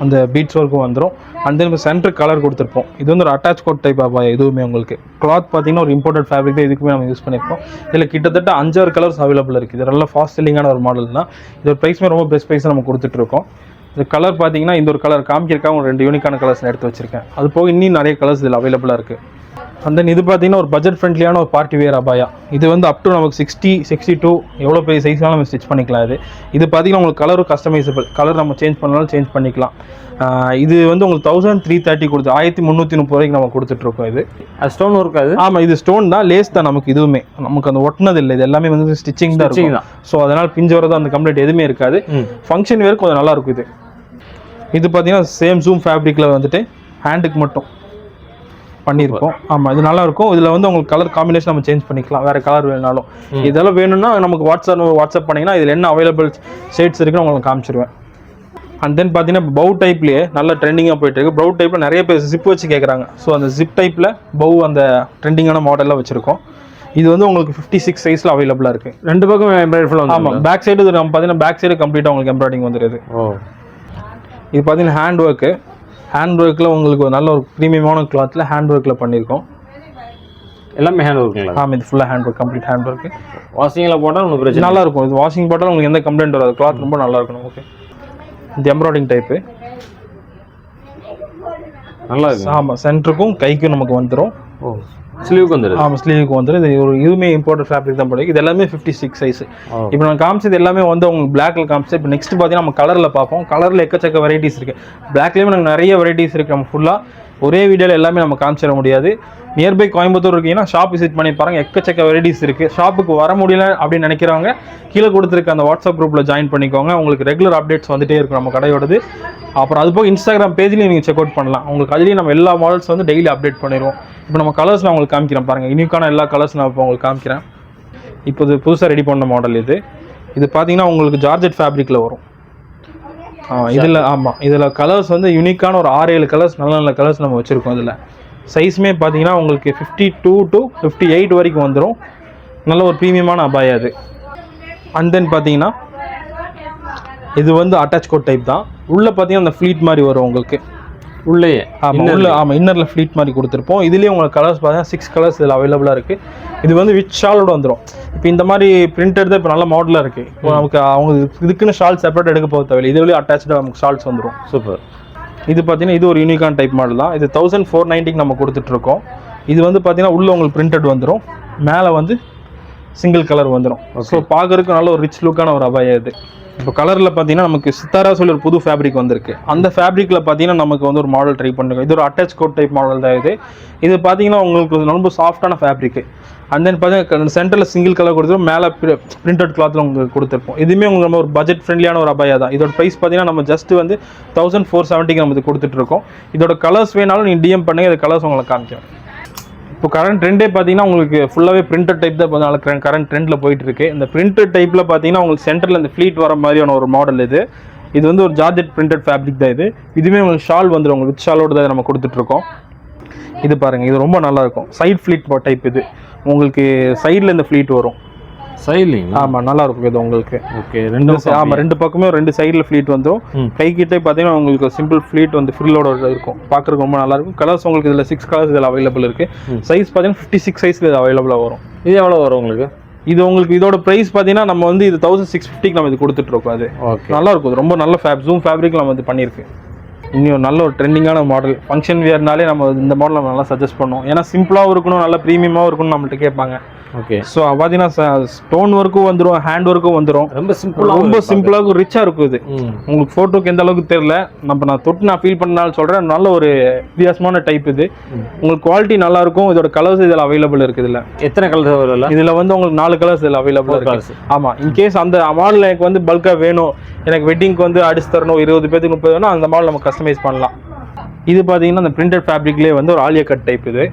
அந்த பீட்ஸ் ஒர்க்கும் வந்துடும். அண்ட் தென் சென்டர் கலர் கொடுத்துருப்போம். இது வந்து ஒரு அட்டாச் கோட் டைப் ஆபாயா. இதுவுமே உங்களுக்கு கிளாத் பார்த்தீங்கன்னா ஒரு இம்போர்ட்டட் ஃபேப்ரிக் தான் இதுக்குமே நம்ம யூஸ் பண்ணியிருக்கோம். இதில் கிட்டத்தட்ட 5-6 கலர்ஸ் அவைலபிள் இருக்குது. இது நல்லா ஃபாஸ்ட் செல்லிங்கான ஒரு மாடல் தான். இதோட ப்ரைஸுமே ரொம்ப பெஸ்ட் ப்ரைஸாக நம்ம கொடுத்துட்ருக்கோம். இந்த கலர் பார்த்தீங்கன்னா இந்த ஒரு கலர் காமிக்கிறக்காக ஒரு 2 யூனிக்கான கலர்ஸ் எடுத்து வச்சிருக்கேன். அது போக இன்னும் நிறைய கலர்ஸ் இதில் அவைலபிளாக இருக்குது. அண்ட் தென் இது பார்த்தீங்கன்னா ஒரு பட்ஜெட் ஃப்ரெண்ட்லியான ஒரு பார்ட்டி வேர் அபாயா. இது வந்து அப் டு நமக்கு 60, 62 எவ்வளோ பெரிய சைஸ்னாலும் நம்ம ஸ்டிச் பண்ணிக்கலாம். இது பார்த்தீங்கன்னா உங்களுக்கு கலரும் கஸ்டமைசபிள். கலர் நம்ம சேஞ்ச் பண்ணாலும் சேஞ்ச் பண்ணிக்கலாம். இது வந்து உங்களுக்கு 1330 கொடுத்து 1330 ரூபாய்க்கு நம்ம கொடுத்துட்ருக்கோம். இது ஸ்டோன் ஒர்க். அது ஆமாம், இது ஸ்டோன் தான், லேஸ் தான். நமக்கு இதுவுமே நமக்கு அந்த ஒட்டினது இல்லை. இது எல்லாமே வந்து ஸ்டிச்சிங் தான் இருக்கும். ஸோ அதனால் பிஞ்சு வரது அந்த கம்ப்ளீட் எதுவுமே இருக்காது. ஃபங்க்ஷன் வேர் கொஞ்சம் நல்லா இருக்கும். இது பார்த்தீங்கன்னா சேம் ஜூம் ஃபேப்ரிக்கில் வந்துட்டு ஹேண்டுக்கு மட்டும் பண்ணியிருக்கோம். ஆமாம், இது நல்லா இருக்கும். இதில் வந்து உங்களுக்கு கலர் காம்பினேஷன் நம்ம சேஞ்ச் பண்ணிக்கலாம், வேறு கலர் வேணாலும். இதெல்லாம் வேணும்னா நமக்கு வாட்ஸ்அப் பண்ணிங்கன்னா இதில் என்ன அவைலபிள் ஷேட்ஸ் இருக்குன்னு உங்களுக்கு காமிச்சிருவேன். அண்ட் தென் பார்த்தீங்கன்னா பவு டைப்லேயே நல்ல ட்ரெண்டிங்காக போயிட்டு இருக்கு. பவு டைப்பில் நிறைய பேர் ஜிப் வச்சு கேட்குறாங்க. ஸோ அந்த ஜிப் டைப்பில் பவு அந்த ட்ரெண்டிங்கான மாடலில் வச்சுருக்கோம். இது வந்து உங்களுக்கு 56 சைஸில் அவைலபிளாக இருக்குது. 2 பக்கம் எம்ப்ராய்டரி ஃபுல்லாக. ஆமாம், பேக் சைடு நம்ம பார்த்தீங்கன்னா பேக் சைடு கம்ப்ளீட்டாக உங்களுக்கு எம்ப்ராய்டிங் வந்துடுது. இது பார்த்தீங்கன்னா ஹேண்ட் ஒர்க்கு. ஹேண்ட் ஒர்க்கில் உங்களுக்கு ஒரு நல்ல ஒரு ப்ரீமியமான கிளாத்தில் ஹேண்ட் ஒர்க்கில் பண்ணியிருக்கோம். எல்லாமே ஹேண்ட் ஒர்க்குங்களா? ஆமாம், இது ஃபுல்லாக hand work, complete hand work. வாஷிங்கில் போட்டால் உங்களுக்கு பிரச்சனை நல்லா இருக்கும். இது வாஷிங் போட்டால் உங்களுக்கு எந்த கம்ப்ளைண்ட் வராது. கிளாத் ரொம்ப நல்லா இருக்கும். ஓகே, இது எம்ப்ராய்டிங் டைப்பு நல்லா இருக்கு. ஆமாம், சென்டருக்கும் கைக்கும் நமக்கு வந்துடும். ஸ்லீவுக்கு வந்துடும். ஆமாம், ஸ்லீவுக்கு வந்துடும். இது ஒரு இதுவுமே இம்போர்ட்டட் ஃபேப்ரிக் தான் போடுது. இது எல்லாமே 56 சைஸ். இப்போ நான் காமிச்சது எல்லாமே வந்து உங்களுக்கு பிளாக்ல காமிச்சு. இப்போ நெக்ஸ்ட் பார்த்தீங்கன்னா நம்ம கலரில் பார்ப்போம். கலரில் எக்கச்சக்க வெரைட்டிஸ் இருக்குது. பிளாக்லேயுமே நமக்கு நிறைய வெரைட்டிஸ் இருக்குது. நம்ம ஃபுல்லாக ஒரே வீடியோவில் எல்லாமே நம்ம காமிச்சிட முடியாது. நியர்பை கோயம்புத்தூர் இருக்கீங்கன்னா ஷாப் விசிட் பண்ணி பாருங்கள். எக்கச்சக்க வெரைட்டிஸ் இருக்குது. ஷாப்புக்கு வர முடியல அப்படின்னு நினைக்கிறவங்க கீழே கொடுத்துருக்க அந்த வாட்ஸ்அப் குரூப்பில் ஜாயின் பண்ணிக்கோங்க. உங்களுக்கு ரெகுலர் அப்டேட்ஸ் வந்துட்டே இருக்கும் நம்ம கடையோடது. அப்புறம் அது போக இன்ஸ்டாகிராம் பேஜ்லேயும் நீங்கள் செக் அவுட் பண்ணலாம். உங்களுக்கு அதுலேயும் நம்ம எல்லா மாடல்ஸ் வந்து டெய்லி அப்டேட் பண்ணிடுவோம். இப்போ நம்ம கலர்ஸ் நான் உங்களுக்கு காமிக்கிறேன் பாருங்கள். யூனிக்கான எல்லா கலர்ஸ் நான் இப்போ உங்களுக்கு காமிக்கிறேன். இப்போ இது புதுசாக ரெடி பண்ண மாடல் இது. இது பார்த்தீங்கன்னா உங்களுக்கு ஜார்ஜெட் ஃபேப்ரிக்கில் வரும். இதில் ஆமாம், இதில் கலர்ஸ் வந்து யூனிக்கான ஒரு 6-7 கலர்ஸ் நல்ல நல்ல கலர்ஸ் நம்ம வச்சுருக்கோம். இதில் சைஸுமே பார்த்தீங்கன்னா உங்களுக்கு 52 to 58 வரைக்கும் வந்துடும். நல்ல ஒரு ப்ரீமியமான அபாயா அது. அண்ட் தென் பார்த்தீங்கன்னா இது வந்து அட்டாச் கோட் டைப் தான். உள்ளே பார்த்தீங்கன்னா அந்த ஃப்ளீட் மாதிரி வரும் உங்களுக்கு உள்ளே. ஆமாம், உள்ள ஆமாம் இன்னரில் ஃப்ளீட் மாதிரி கொடுத்துருப்போம். இதுலேயே உங்களுக்கு கலர்ஸ் பார்த்தீங்கன்னா 6 கலர்ஸ் இதில் அவைலபிளாக இருக்குது. இது வந்து வித் ஷாலோட வந்துடும். இப்போ இந்த மாதிரி பிரிண்ட் எடுத்து இப்போ நல்ல மாடலாக இருக்குது. இப்போ நமக்கு அவங்க இதுக்குன்னு ஷால் செப்பரேட் எடுக்க போக தேவையில்லை. இதுலேயே அட்டாச்சாக நமக்கு ஷால்ஸ் வந்துடும். சூப்பர். இது பார்த்தீங்கன்னா இது ஒரு யூனிக்கான டைப் மாடல் தான். இது 1490 நம்ம கொடுத்துட்ருக்கோம். இது வந்து பார்த்தீங்கன்னா உள்ளே உங்களுக்கு பிரிண்டட் வந்துடும், மேலே வந்து சிங்கிள் கலர் வந்துடும். ஸோ பார்க்கறதுக்கு நல்ல ஒரு ரிச் லுக்கான ஒரு அபாயா இது. இப்போ கலரில் பார்த்தீங்கன்னா நமக்கு சித்தாரா சொல்லி ஒரு புது ஃபேப்ரிக் வந்திருக்கு. அந்த ஃபேப்ரிக்கில் பார்த்தீங்கன்னா நமக்கு வந்து ஒரு மாடல் ட்ரை பண்ணுங்க. இது ஒரு அட்டாச் கோட் டைப் மாடல் தான் இது. இது பார்த்தீங்கன்னா உங்களுக்கு ரொம்ப சாஃப்டான ஃபேப்ரிக்கு. அண்ட் தென் பார்த்தீங்கன்னா சென்டரில் சிங்கிள் கலர் கொடுத்துரும், மேலே பிரிண்டட் கிளாத்தில் உங்களுக்கு கொடுத்துருப்போம். இதுவுமே உங்களுக்கு நம்ம ஒரு பட்ஜெட் ஃப்ரெண்ட்லியான ஒரு அபாயா தான். இதோட ப்ரைஸ் பார்த்தீங்கன்னா நம்ம ஜஸ்ட் வந்து 1470 நம்ம கொடுத்துட்ருக்கோம். இதோட கலர்ஸ் வேணாலும் நீங்கள் டிஎம் பண்ணுங்கள், இது கலர்ஸ் உங்களுக்கு காமிக்கும். இப்போ கரண்ட் ட்ரெண்டே பார்த்தீங்கன்னா உங்களுக்கு ஃபுல்லாகவே பிரிண்டட் டைப் தான் இப்போ கரண்ட் ட்ரெண்டில் போயிட்டு இருக்கு. இந்த பிரிண்டட் டைப்பில் பார்த்தீங்கன்னா உங்களுக்கு சென்டரில் இந்த ஃப்ளீட் வர மாதிரியான ஒரு மாடல் இது. இது வந்து ஒரு ஜார்ஜெட் பிரிண்டட் ஃபேப்ரிக் தான் இது. இதுவுமே உங்களுக்கு ஷால் வந்துடும். உங்களுக்கு வித் ஷாலோட தான் நம்ம கொடுத்துட்ருக்கோம். இது பாருங்கள், இது ரொம்ப நல்லாயிருக்கும். சைட் ஃப்ளீட் டைப் இது. உங்களுக்கு சைடில் இந்த ஃப்ளீட் வரும். சைட்லிங் ஆமாம், நல்லா இருக்கும் இது உங்களுக்கு. ஓகே, ரெண்டு பக்கமே 2 சைடில் ஃப்ளீட் வந்துடும். கை கிட்டே பார்த்தீங்கன்னா உங்களுக்கு சிம்பிள் ஃப்ளீட் வந்து ஃப்ரில்லோட இருக்கும். பார்க்குறதுக்கு ரொம்ப நல்லா இருக்கும். கலர்ஸ் உங்களுக்கு இதில் 6 கலர்ஸ் இதில் அவைலபிள் இருக்குது. சைஸ் பார்த்தீங்கன்னா 56 சைஸில் இது அவைலபிளாக வரும். இது எவ்வளோ வரும் உங்களுக்கு? இது உங்களுக்கு இதோட ப்ரைஸ் பார்த்தீங்கன்னா நம்ம வந்து இது 1650 நம்ம இது கொடுத்துட்ருக்கோம். அது நல்லா இருக்கும். ரொம்ப நல்ல ஜூம் ஃபேப்ரிக் நம்ம இது பண்ணியிருக்கு. இன்னும் நல்ல ஒரு ட்ரெண்டிங்கான மாடல். ஃபங்க்ஷன் வியர்னாலே நம்ம இந்த மாடல் நம்ம நல்லா சஜஸ்ட் பண்ணுவோம். ஏன்னா சிம்பிளாகவும் இருக்கணும், நல்லா ப்ரீமியமாகவும் இருக்கணும்னு நம்மள்ட்ட கேட்பாங்க. ஓகே. ஸோ பார்த்தீங்கன்னா ஸ்டோன் ஒர்க்கும் வந்துடும், ஹேண்ட் ஒர்க்கும் வந்துடும். ரொம்ப சிம்பிளாக ரிச்சாக இருக்கும் இது. உங்களுக்கு ஃபோட்டோக்கு எந்த அளவுக்கு தெரியல, நான் தொட்டு நான் ஃபீல் பண்ணாலும் சொல்கிறேன். நல்ல ஒரு வித்தியாசமான டைப் இது. உங்களுக்கு குவாலிட்டி நல்லா இருக்கும். இதோட கலர்ஸ் இதில் அவைலபிள் இருக்குது. இதில் எத்தனை கலர்ஸ் அவைலபிள்? இதில் வந்து உங்களுக்கு 4 கலர்ஸ் இதில் அவைலபிள் இருக்கு. ஆமாம், இன்கேஸ் அந்த மாடல் எனக்கு வந்து பல்காக வேணும், எனக்கு வெட்டிங்க்கு வந்து அடிச்சு தரணும், 20 பேருக்கு 30 வேணும், அந்த மாடல் நம்ம கஸ்டமைஸ் பண்ணலாம். இது பார்த்தீங்கன்னா அந்த பிரிண்டட் ஃபேப்ரிக்லேயே வந்து ஒரு ஆலியா கட் டைப் இது.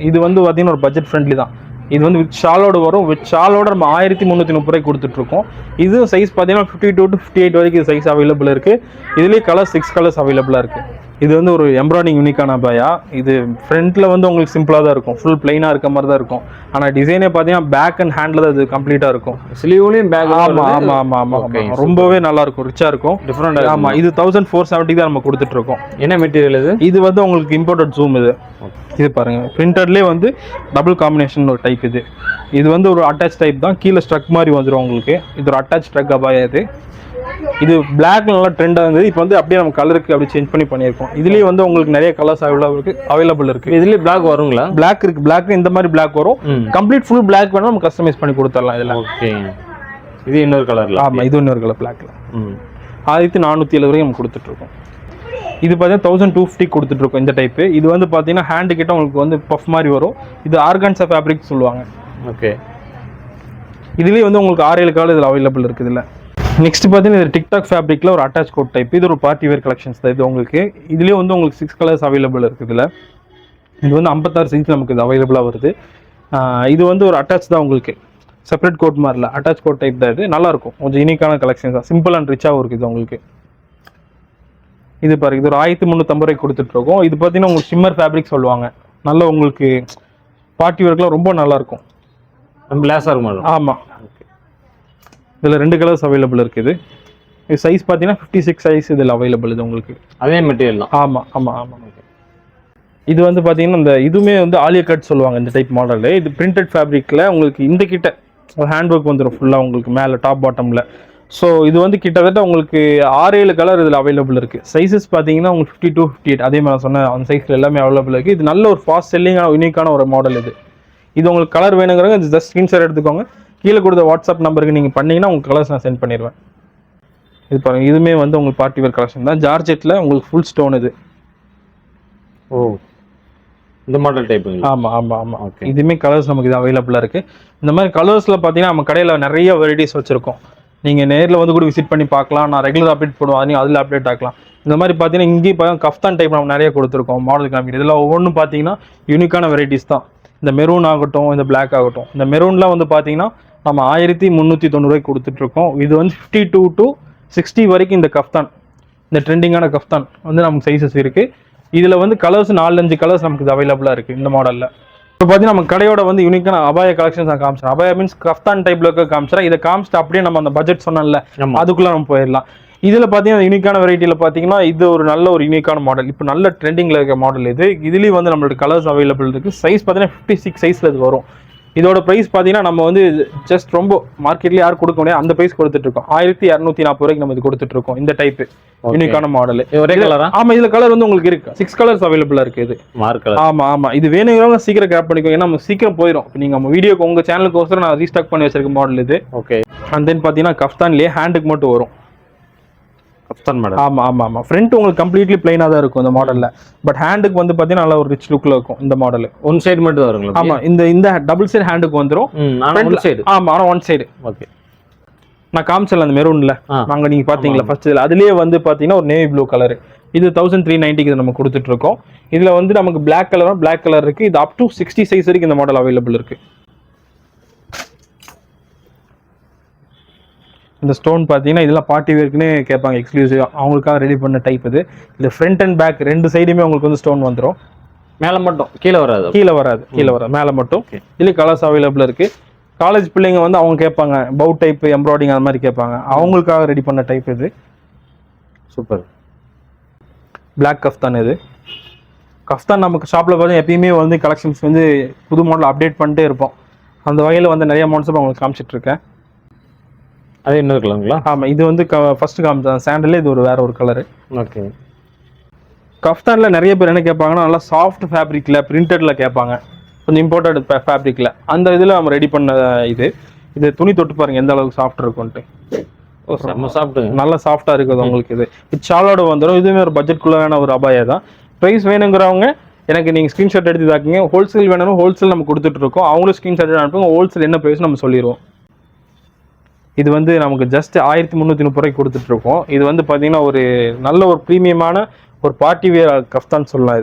இது வந்து பார்த்தீங்கன்னா ஒரு பட்ஜெட் ஃப்ரெண்ட்லி தான். இது வந்து வித் ஷாலோட வரும். வித் ஷாலோட நம்ம 1330 கொடுத்துட்ருக்கோம். இது சைஸ் பார்த்தீங்கன்னா 52 to 58 வரைக்கும் சைஸ் அவைலபிள் இருக்குது. இதுலேயே கலர் 6 கலர்ஸ் அவைலபிளாக இருக்குது. இது வந்து ஒரு எம்ப்ராய்டிங் யூனிக்கான அபாயா. இது ஃப்ரண்ட்டில் வந்து உங்களுக்கு சிம்பிளாக தான் இருக்கும், ஃபுல் பிளைனாக இருக்க மாதிரி தான் இருக்கும். ஆனால் டிசைனே பார்த்தீங்கன்னா பேக் அண்ட் ஹேண்டில் தான் இது கம்ப்ளீட்டாக இருக்கும். ஸ்லீவ்லையும் பேக். ஆமாம், ரொம்பவே நல்லா இருக்கும், ரிச்சாக இருக்கும், டிஃப்ரெண்ட். ஆமாம், இது 1470 தான் நம்ம கொடுத்துட்ருக்கோம். என்ன மெட்டீரியல் இது? இது வந்து உங்களுக்கு இம்போர்ட்டட் ஜூம். இது பாருங்க, பிரிண்டட்லேயே வந்து டபுள் காம்பினேஷன் ஒரு டைப் இது. இது வந்து ஒரு அட்டாச் டைப் தான், கீழே ஸ்ட்ரக் மாதிரி வந்துடும் உங்களுக்கு. இது ஒரு அட்டாச் ஸ்ட்ரக் அபாயா. இது பிளாக் நல்லா ட்ரெண்டாக இருந்தது. இப்போ வந்து அப்படியே நம்ம கலருக்கு அப்படி சேஞ்ச் பண்ணியிருக்கோம். இதுலேயே வந்து உங்களுக்கு நிறைய கலர்ஸ் அவைலபிள் இருக்கு. இதுலேயே பிளாக் வருங்களா? பிளாக் இருக்கு, பிளாக் இந்த மாதிரி பிளாக் வரும். கம்ப்ளீட் ஃபுல் பிளாக் வேணா நம்ம கஸ்டமைஸ் பண்ணி கொடுத்துடலாம் இதில். ஓகே. இது இன்னொரு கலர்ல? ஆமாம், இது இன்னொரு கலர் பிளாக்ல. 1470 வரைக்கும் நம்ம கொடுத்துட்ருக்கோம். இது பார்த்தீங்கன்னா 1250 கொடுத்துட்ருக்கோம் இந்த டைப்பு. இது வந்து பார்த்தீங்கன்னா ஹேண்டு கிட்ட உங்களுக்கு வந்து பஃப் மாதிரி வரும். இது ஆர்கான்சா ஃபேப்ரிக் சொல்லுவாங்க. ஓகே. இதுலேயே வந்து உங்களுக்கு 6-7 கலர் இதில் அவைலபிள் இருக்குது. இதில் நெக்ஸ்ட் பார்த்தீங்கன்னா இது டிக்டாக் ஃபேப்ரிக்கில் ஒரு அட்டாச் கோட் டைப். இது ஒரு பார்ட்டி வேர் கலெக்ஷன்ஸ் தான் இது உங்களுக்கு. இதுலேயே வந்து உங்களுக்கு 6 கலர்ஸ் அவைலபிள் இருக்குது. இதில் இது வந்து 56 சைஸ் நமக்கு இது அவைலபிளாக வருது. இது வந்து ஒரு அட்டாச் தான் உங்களுக்கு, செப்பரேட் கோட் மாதிரி இல்லை, அட்டாச் கோட் டைப் தான். இது நல்லாயிருக்கும், கொஞ்சம் யூனிக்கான கலெக்ஷன்ஸ் தான், சிம்பிள் அண்ட் ரிச்சாகவும் இருக்குது உங்களுக்கு. இது பாருங்க, இது ஒரு 1350 கொடுத்துட்ருக்கோம். இது பார்த்தீங்கன்னா உங்களுக்கு ஷிம்மர் ஃபேப்ரிக் சொல்லுவாங்க. நல்லா உங்களுக்கு பார்ட்டி வேர்க்கெலாம் ரொம்ப நல்லாயிருக்கும், ரொம்ப லேஸாக இருக்கும். ஆமாம், இதில் 2 கலர்ஸ் அவைலபிள் இருக்குது. இது சைஸ் பார்த்தீங்கன்னா 56 சைஸ் இதில் அவைலபிள். இது உங்களுக்கு அதே மெட்டீரியல் தான். ஆமாம். இது வந்து பார்த்தீங்கன்னா இந்த இதுவுமே வந்து ஆலியா கட் சொல்லுவாங்க இந்த டைப் மாடலு. இது பிரிண்டட் ஃபேப்ரிக்கில் உங்களுக்கு இந்த கிட்ட ஹேண்ட் ஒர்க் வந்துடும் ஃபுல்லாக உங்களுக்கு மேலே டாப் பாட்டமில். ஸோ இது வந்து கிட்டத்தட்ட உங்களுக்கு 6-7 கலர் இதில் அவைலபிள் இருக்குது. சைஸஸ் பார்த்தீங்கன்னா உங்களுக்கு 52, 58 அதே மாதிரி சொன்ன அந்த சைஸில் எல்லாமே அவைலபிள் இருக்குது. இது நல்ல ஒரு ஃபாஸ்ட் செல்லிங்கான யூனிக்கான ஒரு மாடல். இது உங்களுக்கு கலர் வேணுங்கிறவங்க ஜஸ்ட் ஸ்க்ரீன்ஷாட் எடுத்துக்கோங்க. கீழே கொடுத்த வாட்ஸ்அப் நம்பருக்கு நீங்கள் பண்ணிங்கன்னா உங்களுக்கு கலர்ஸ் நான் சென்ட் பண்ணிடுவேன். இது பாருங்கள், இதுவுமே வந்து உங்களுக்கு பார்ட்டி வேர் கலெக்ஷன் தான். ஜார்ஜெட்டில் உங்களுக்கு ஃபுல் ஸ்டோன் இது. ஓ, இந்த மாடல் டைப். ஆமாம். ஓகே. இதுவுமே கலர்ஸ் நமக்கு இது அவைலபிளாக இருக்குது. இந்த மாதிரி கலர்ஸில் பார்த்தீங்கன்னா நம்ம கடையில் நிறைய வெரைட்டிஸ் வச்சுருக்கோம். நீங்கள் நேரில் வந்து கூட விசிட் பண்ணி பார்க்கலாம். நான் ரெகுலர் அப்டேட் போடுவேன், நீங்கள் அதில் அப்டேட் ஆக்கலாம். இந்த மாதிரி பார்த்தீங்கன்னா இங்கேயும் பார்த்தீங்கன்னா கஃப்தான் டைப் நம்ம நிறைய கொடுத்துருக்கோம் மாடல் காமிக்கிறது. இதில் ஒவ்வொன்றும் பார்த்தீங்கன்னா யூனிக்கான வெரைட்டிஸ் தான். இந்த மெரூன் ஆகட்டும், இந்த பிளாக் ஆகட்டும். இந்த மெரூன்லாம் வந்து பார்த்தீங்கன்னா நம்ம 1390 கொடுத்துட்ருக்கோம். இது வந்து 52 to 60 வரைக்கும் இந்த கஃப்தான், இந்த ட்ரெண்டிங்கான கஃப்தான் வந்து நமக்கு சைஸஸ் இருக்குது. இதில் வந்து கலர்ஸ் 4-5 கலர்ஸ் நமக்கு இது அவைலபிளாக இருக்குது இந்த மாடலில். இப்போ பார்த்தீங்கன்னா நம்ம கடையோட வந்து யூனிக்கான அபாய கலெக்ஷன்ஸ் நான் காமிச்சேன். அபாயா மீன்ஸ் கஃப்தான் டைப்ல இருக்க காமிச்சேன். இதை காமிச்சிட்டு அப்படியே நம்ம அந்த பட்ஜெட் சொன்னோம்ல, அதுக்குள்ளே நம்ம போயிடலாம். இதில் பார்த்தீங்கன்னா யூனிக்கான வெரைட்டியில் பார்த்தீங்கன்னா இது ஒரு நல்ல ஒரு யூனிக்கான மாடல். இப்போ நல்ல ட்ரெண்டிங்கில் இருக்க மாடல் இது. இதுலேயும் வந்து நம்மளோட கலர்ஸ் அவைலபிள் இருக்குது. சைஸ் பார்த்தீங்கன்னா 56 சைஸில் இது வரும். இதோட ப்ரைஸ் பார்த்தீங்கன்னா நம்ம வந்து ஜஸ்ட் ரொம்ப மார்க்கெட்லேயே யாரும் கொடுக்க முடியாது அந்த ப்ரைஸ் கொடுத்துட்ருக்கோம். 1240 ரூபாய்க்கு நம்ம இது கொடுத்துட்ருக்கோம் இந்த டைப்பு யூனிக்கான மாடல். ஒரே கலரா? ஆமாம், இதில் கலர் வந்து உங்களுக்கு இருக்கு 6 கலர்ஸ் அவைலபிளாக இருக்குது. இது மார்க். ஆமாம். இது வேணுங்கிறவங்க சீக்கிரம் கிராப் பண்ணிக்கோங்க, ஏன்னா நம்ம சீக்கிரம் போயிடும். இப்போ நீங்கள் நம்ம வீடியோக்கு உங்கள் சேனலுக்கு நான் ரீஸ்டாக் பண்ணி வச்சிருக்க மாடல் இது. ஓகே. அண்ட் தென் பார்த்தீங்கன்னா கஃப்தான்லேயே ஹேண்டுக்கு மட்டும் வரும். Kaftan model. ஆமாம். ஃப்ரண்ட் உங்களுக்கு கம்ப்ளீட்லி பிளைனாக தான் இருக்கும் இந்த மாடலில். பட் ஹேண்டுக்கு வந்து பார்த்தீங்கன்னா நல்ல ஒரு ரிச் லுக்கில் இருக்கும் இந்த மாடல். ஒன் சைடு மட்டும் தான் வருங்களா? ஆமாம், இந்த டபுள் சைடு ஹேண்டுக்கு வந்துடும். சைடு. ஆமாம், ஆனால் ஒன் சைடு. ஓகே. நான் காமிச்சல அந்த மெரூன்ல நாங்கள் நீங்கள் பார்த்தீங்களா ஃபர்ஸ்ட் இதில், அதுலேயே வந்து பார்த்தீங்கன்னா ஒரு நேவி ப்ளூ கலர். இது 1390 நம்ம கொடுத்துட்டு இருக்கோம். இதில் வந்து நமக்கு பிளாக் கலர் இருக்குது. இது அப் டு 60 சைஸ் வரைக்கும் இந்த மாடல் அவைலபிள் இருக்குது. இந்த ஸ்டோன் பார்த்தீங்கன்னா இதெல்லாம் பார்ட்டி வேர்க்குன்னு கேட்பாங்க, எக்ஸ்க்ளூசிவ் அவங்களுக்காக ரெடி பண்ண டைப் இது. இது ஃப்ரண்ட் அண்ட் பேக் 2 சைடுமே உங்களுக்கு வந்து ஸ்டோன் வந்துடும். மேலே மட்டும், கீழே வராது, மேலே மட்டும். இதுலேயே கலர்ஸ் அவைலபிள் இருக்குது. காலேஜ் பிள்ளைங்க வந்து அவங்க கேட்பாங்க பவு டைப் எம்ப்ராய்டிங் அந்த மாதிரி கேட்பாங்க, அவங்களுக்காக ரெடி பண்ண டைப் இது. சூப்பர். Black kaftan. இது கஃப்தான் நமக்கு ஷாப்பில் பார்த்தீங்கன்னா எப்பயுமே வந்து கலெக்ஷன்ஸ் வந்து புது மாடல் அப்டேட் பண்ணிட்டே இருப்போம். அந்த வகையில் வந்து நிறைய மாடல்ஸ் உங்களுக்கு காமிச்சிட்ருக்கேன். அது இன்னொரு கலருங்களா? ஆமாம், இது வந்து ஃபர்ஸ்ட் காமிச்சேன் சாண்டலே, இது வேற ஒரு கலரு. ஓகே. கஃப்தான்ல நிறைய பேர் என்ன கேட்பாங்கன்னா நல்லா சாஃப்ட் ஃபேப்ரிக்ல பிரிண்டட்ல கேட்பாங்க, கொஞ்சம் இம்போர்ட்டட் ஃபேப்ரிக்ல. அந்த இதில் நம்ம ரெடி பண்ண இது துணி தொட்டு பாருங்க எந்த அளவுக்கு சாஃப்ட் இருக்கும்ட்டு. நல்லா சாஃப்டா இருக்குது உங்களுக்கு. இது ஷாலோட வந்துடும். இதுவுமே ஒரு பட்ஜெட்குள்ளான ஒரு அபாயா தான். ப்ரைஸ் வேணுங்கிறவங்க எனக்கு நீங்கள் ஸ்க்ரீன்ஷாட் எடுத்து தாக்குங்க. ஹோல்சேல் வேணும், ஹோல்சேல் நம்ம கொடுத்துட்டு இருக்கோம். அவங்களும் ஸ்க்ரீன்ஷாட் அனுப்புங்க. ஹோல்சேல் என்ன ப்ரைஸ் நம்ம சொல்லிடுவோம். இது வந்து நமக்கு ஜஸ்ட் 1330 கொடுத்துட்டு இருக்கோம். இது வந்து பார்த்தீங்கன்னா ஒரு நல்ல ஒரு ப்ரீமியமான ஒரு பார்ட்டி வேர் கஃப்தான் சொல்லலாம்.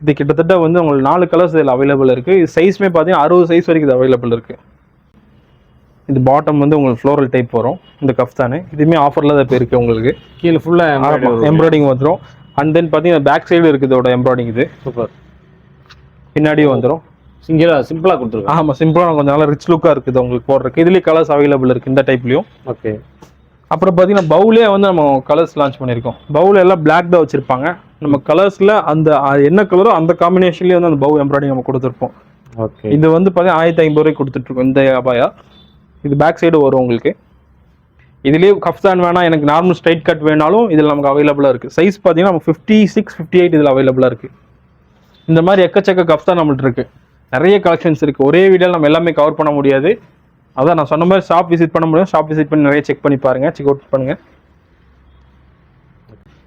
இது கிட்டத்தட்ட வந்து உங்களுக்கு 4 கலர்ஸ் இதில் அவைலபிள் இருக்கு. இது சைஸ்மே பார்த்தீங்கன்னா 60 சைஸ் வரைக்கும் இது அவைலபிள் இருக்கு. இது பாட்டம் வந்து உங்களுக்கு ஃப்ளோரல் டைப் வரும் இந்த கஃப்தானு. இதுவுமே ஆஃபரில் தான் இப்போ இருக்குது உங்களுக்கு. கீழே ஃபுல்லாக எம்ப்ராய்டிங் வந்துடும். அண்ட் தென் பார்த்தீங்கன்னா பேக் சைடு இருக்குது இதோட எம்ப்ராய்டிங். இது சூப்பர். பின்னாடியும் வந்துடும். சிம்பிளாக கொடுத்துருக்கோம். ஆமாம், சிம்பிளாக கொஞ்சம் நல்லா ரிச் லுக்காக இருக்குது உங்களுக்கு போடுறதுக்கு. இதுலேயே கலர்ஸ் அவைலபிள் இருக்குது இந்த டைப்லையும். ஓகே. அப்புறம் பார்த்தீங்கன்னா பவுலே வந்து நம்ம கலர்ஸ் லான்ச் பண்ணியிருக்கோம். பவுல் எல்லாம் பிளாக் தான் வச்சுருப்பாங்க. நம்ம கலர்ஸில் அந்த என்ன கலரோ அந்த காம்பினேஷன்லேயே வந்து அந்த பவு எம்ப்ராய்டிங் நம்ம கொடுத்துருப்போம். ஓகே. இது வந்து பார்த்தீங்கன்னா 1500 ரூபாய்க்கு கொடுத்துட்ருக்கோம் இந்த அபாயா. இது பேக் சைடு வரும் உங்களுக்கு. இதுலேயே கஃப்தான் வேணாம், எனக்கு நார்மல் ஸ்ட்ரைட் கட் வேணாலும் இதில் நமக்கு அவைலபிளாக இருக்குது. சைஸ் பார்த்தீங்கன்னா நம்ம 56, 58 இதில் அவைலபிளாக இருக்குது. இந்த மாதிரி எக்கச்சக்க கஃப்தான் நம்மள்ட்ட இருக்குது. நிறைய கலெக்ஷன்ஸ் இருக்குது. ஒரே வீடியோவில் நம்ம எல்லாமே கவர் பண்ண முடியாது. அதான் நான் சொன்ன மாதிரி ஷாப் விசிட் பண்ண முடியும். ஷாப் விசிட் பண்ணி நிறைய செக் பண்ணி பாருங்கள், செக் அவுட் பண்ணுங்கள்.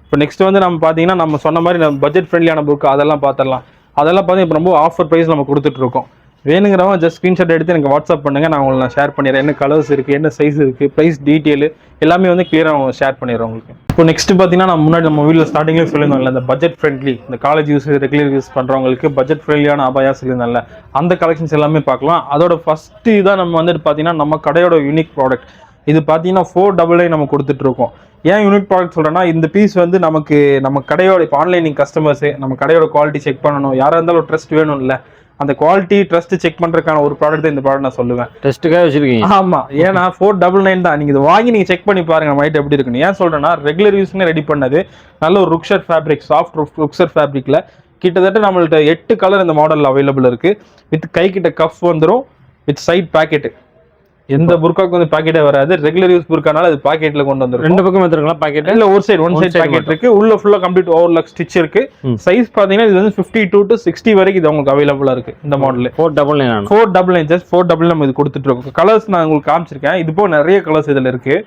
இப்போ நெக்ஸ்ட் வந்து நம்ம பார்த்தீங்கன்னா நம்ம சொன்ன மாதிரி நம்ம பட்ஜெட் ஃப்ரெண்ட்லியான புக் அதெல்லாம் பார்த்துடலாம். அதெல்லாம் பார்த்தீங்கன்னா இப்போ ரொம்ப ஆஃபர் ப்ரைஸ் நம்ம கொடுத்துட்ருக்கோம். வேணுங்கிறவங்க ஜஸ்ட் ஸ்க்ரீன்ஷாட் எடுத்து எனக்கு வாட்ஸ்அப் பண்ணுங்கள். நான் உங்களுக்கு நான் ஷேர் பண்ணிடுறேன். என்ன கலர்ஸ் இருக்குது, என்ன சைஸ் இருக்குது, ப்ரைஸ் டீட்டெயில் எல்லாமே வந்து கிளியராக ஷேர் பண்ணிடுறேன் உங்களுக்கு. இப்போ நெக்ஸ்ட் பார்த்தீங்கன்னா நான் முன்னாடி நம்ம வீடியோ ஸ்டார்டிங்லேயே சொல்லியிருந்தோம்ல, இந்த பட்ஜெட் ஃப்ரெண்ட்லி இந்த காலேஜ் யூஸ் ரெகுலர் யூஸ் பண்ணுறவங்களுக்கு பட்ஜெட் ஃப்ரெண்ட்லியான அபாயா சொல்லியிருந்தால அந்த கலெக்ஷன்ஸ் எல்லாமே பார்க்கலாம். அதோட ஃபஸ்ட்டு இதாக நம்ம வந்துட்டு பார்த்தீங்கன்னா நம்ம கடையோட யூனிக் ப்ராடக்ட். இது பார்த்தீங்கன்னா 499 நம்ம கொடுத்துட்ருக்கோம். ஏன் யூனிக் ப்ராடக்ட் சொல்கிறேன்னா, இந்த பீஸ் வந்து நமக்கு நம்ம கடையோட இப்போ ஆன்லைனிங் கஸ்டமர்ஸு நம்ம கடையோட குவாலிட்டி செக் பண்ணணும், யாராக இருந்தாலும் ஒரு ட்ரஸ்ட் வேணும்ல, அந்த குவாலிட்டி ட்ரஸ்ட் செக் பண்ணுறதுக்கான ஒரு ப்ராடக்ட் தான் இந்த ப்ராடக்ட் நான் சொல்லுவேன். டெஸ்ட்டுக்காக வச்சிருக்கீங்க? ஆமாம். ஏன்னா 499 தான். நீங்கள் இது வாங்கி நீங்கள் செக் பண்ணி பாருங்கள் மைட் எப்படி இருக்குன்னு. ஏன் சொல்கிறேன்னா, ரெகுலர் யூஸ்னு ரெடி பண்ணது நல்ல ஒரு ருக்ஷர் ஃபேப்ரிக், சாஃப்ட் ருக்ஷர் ஃபேப்ரிக்கில் கிட்டத்தட்ட நம்மள்ட்ட 8 கலர் இந்த மாடலில் அவைலபிள் இருக்குது. வித் கை கிட்ட கஃப் வந்துடும், வித் சைட் பேக்கெட்டு. எந்த புர்காக்கு வந்து பாக்கெட்டே வராது. ரெகுலர் யூஸ் புர்கானால அது பாக்கெட்ல கொண்டு வந்துரும். ரெண்டு பக்கம் எடுத்துக்கலாம் பாக்கெட். இல்ல ஒரு சைடு பாக்கெட் இருக்கு. உள்ள ஃபுல்லா கம்ப்ளீட் ஓவர்லாக் ஸ்டிட்ச் இருக்கு. சைஸ் பாத்தீங்கன்னா இது வந்து 52 to 60 வரைக்கும் இது உங்களுக்கு அவைலபிளா இருக்கு இந்த மாடல். 499 ஜஸ்ட் 499 நம்ம இது கொடுத்துட்டு இருக்கோம். கலர்ஸ் நான் உங்களுக்கு காமிச்சிருக்கேன். இது போக நிறைய கலர்ஸ் இதுல இருக்கு.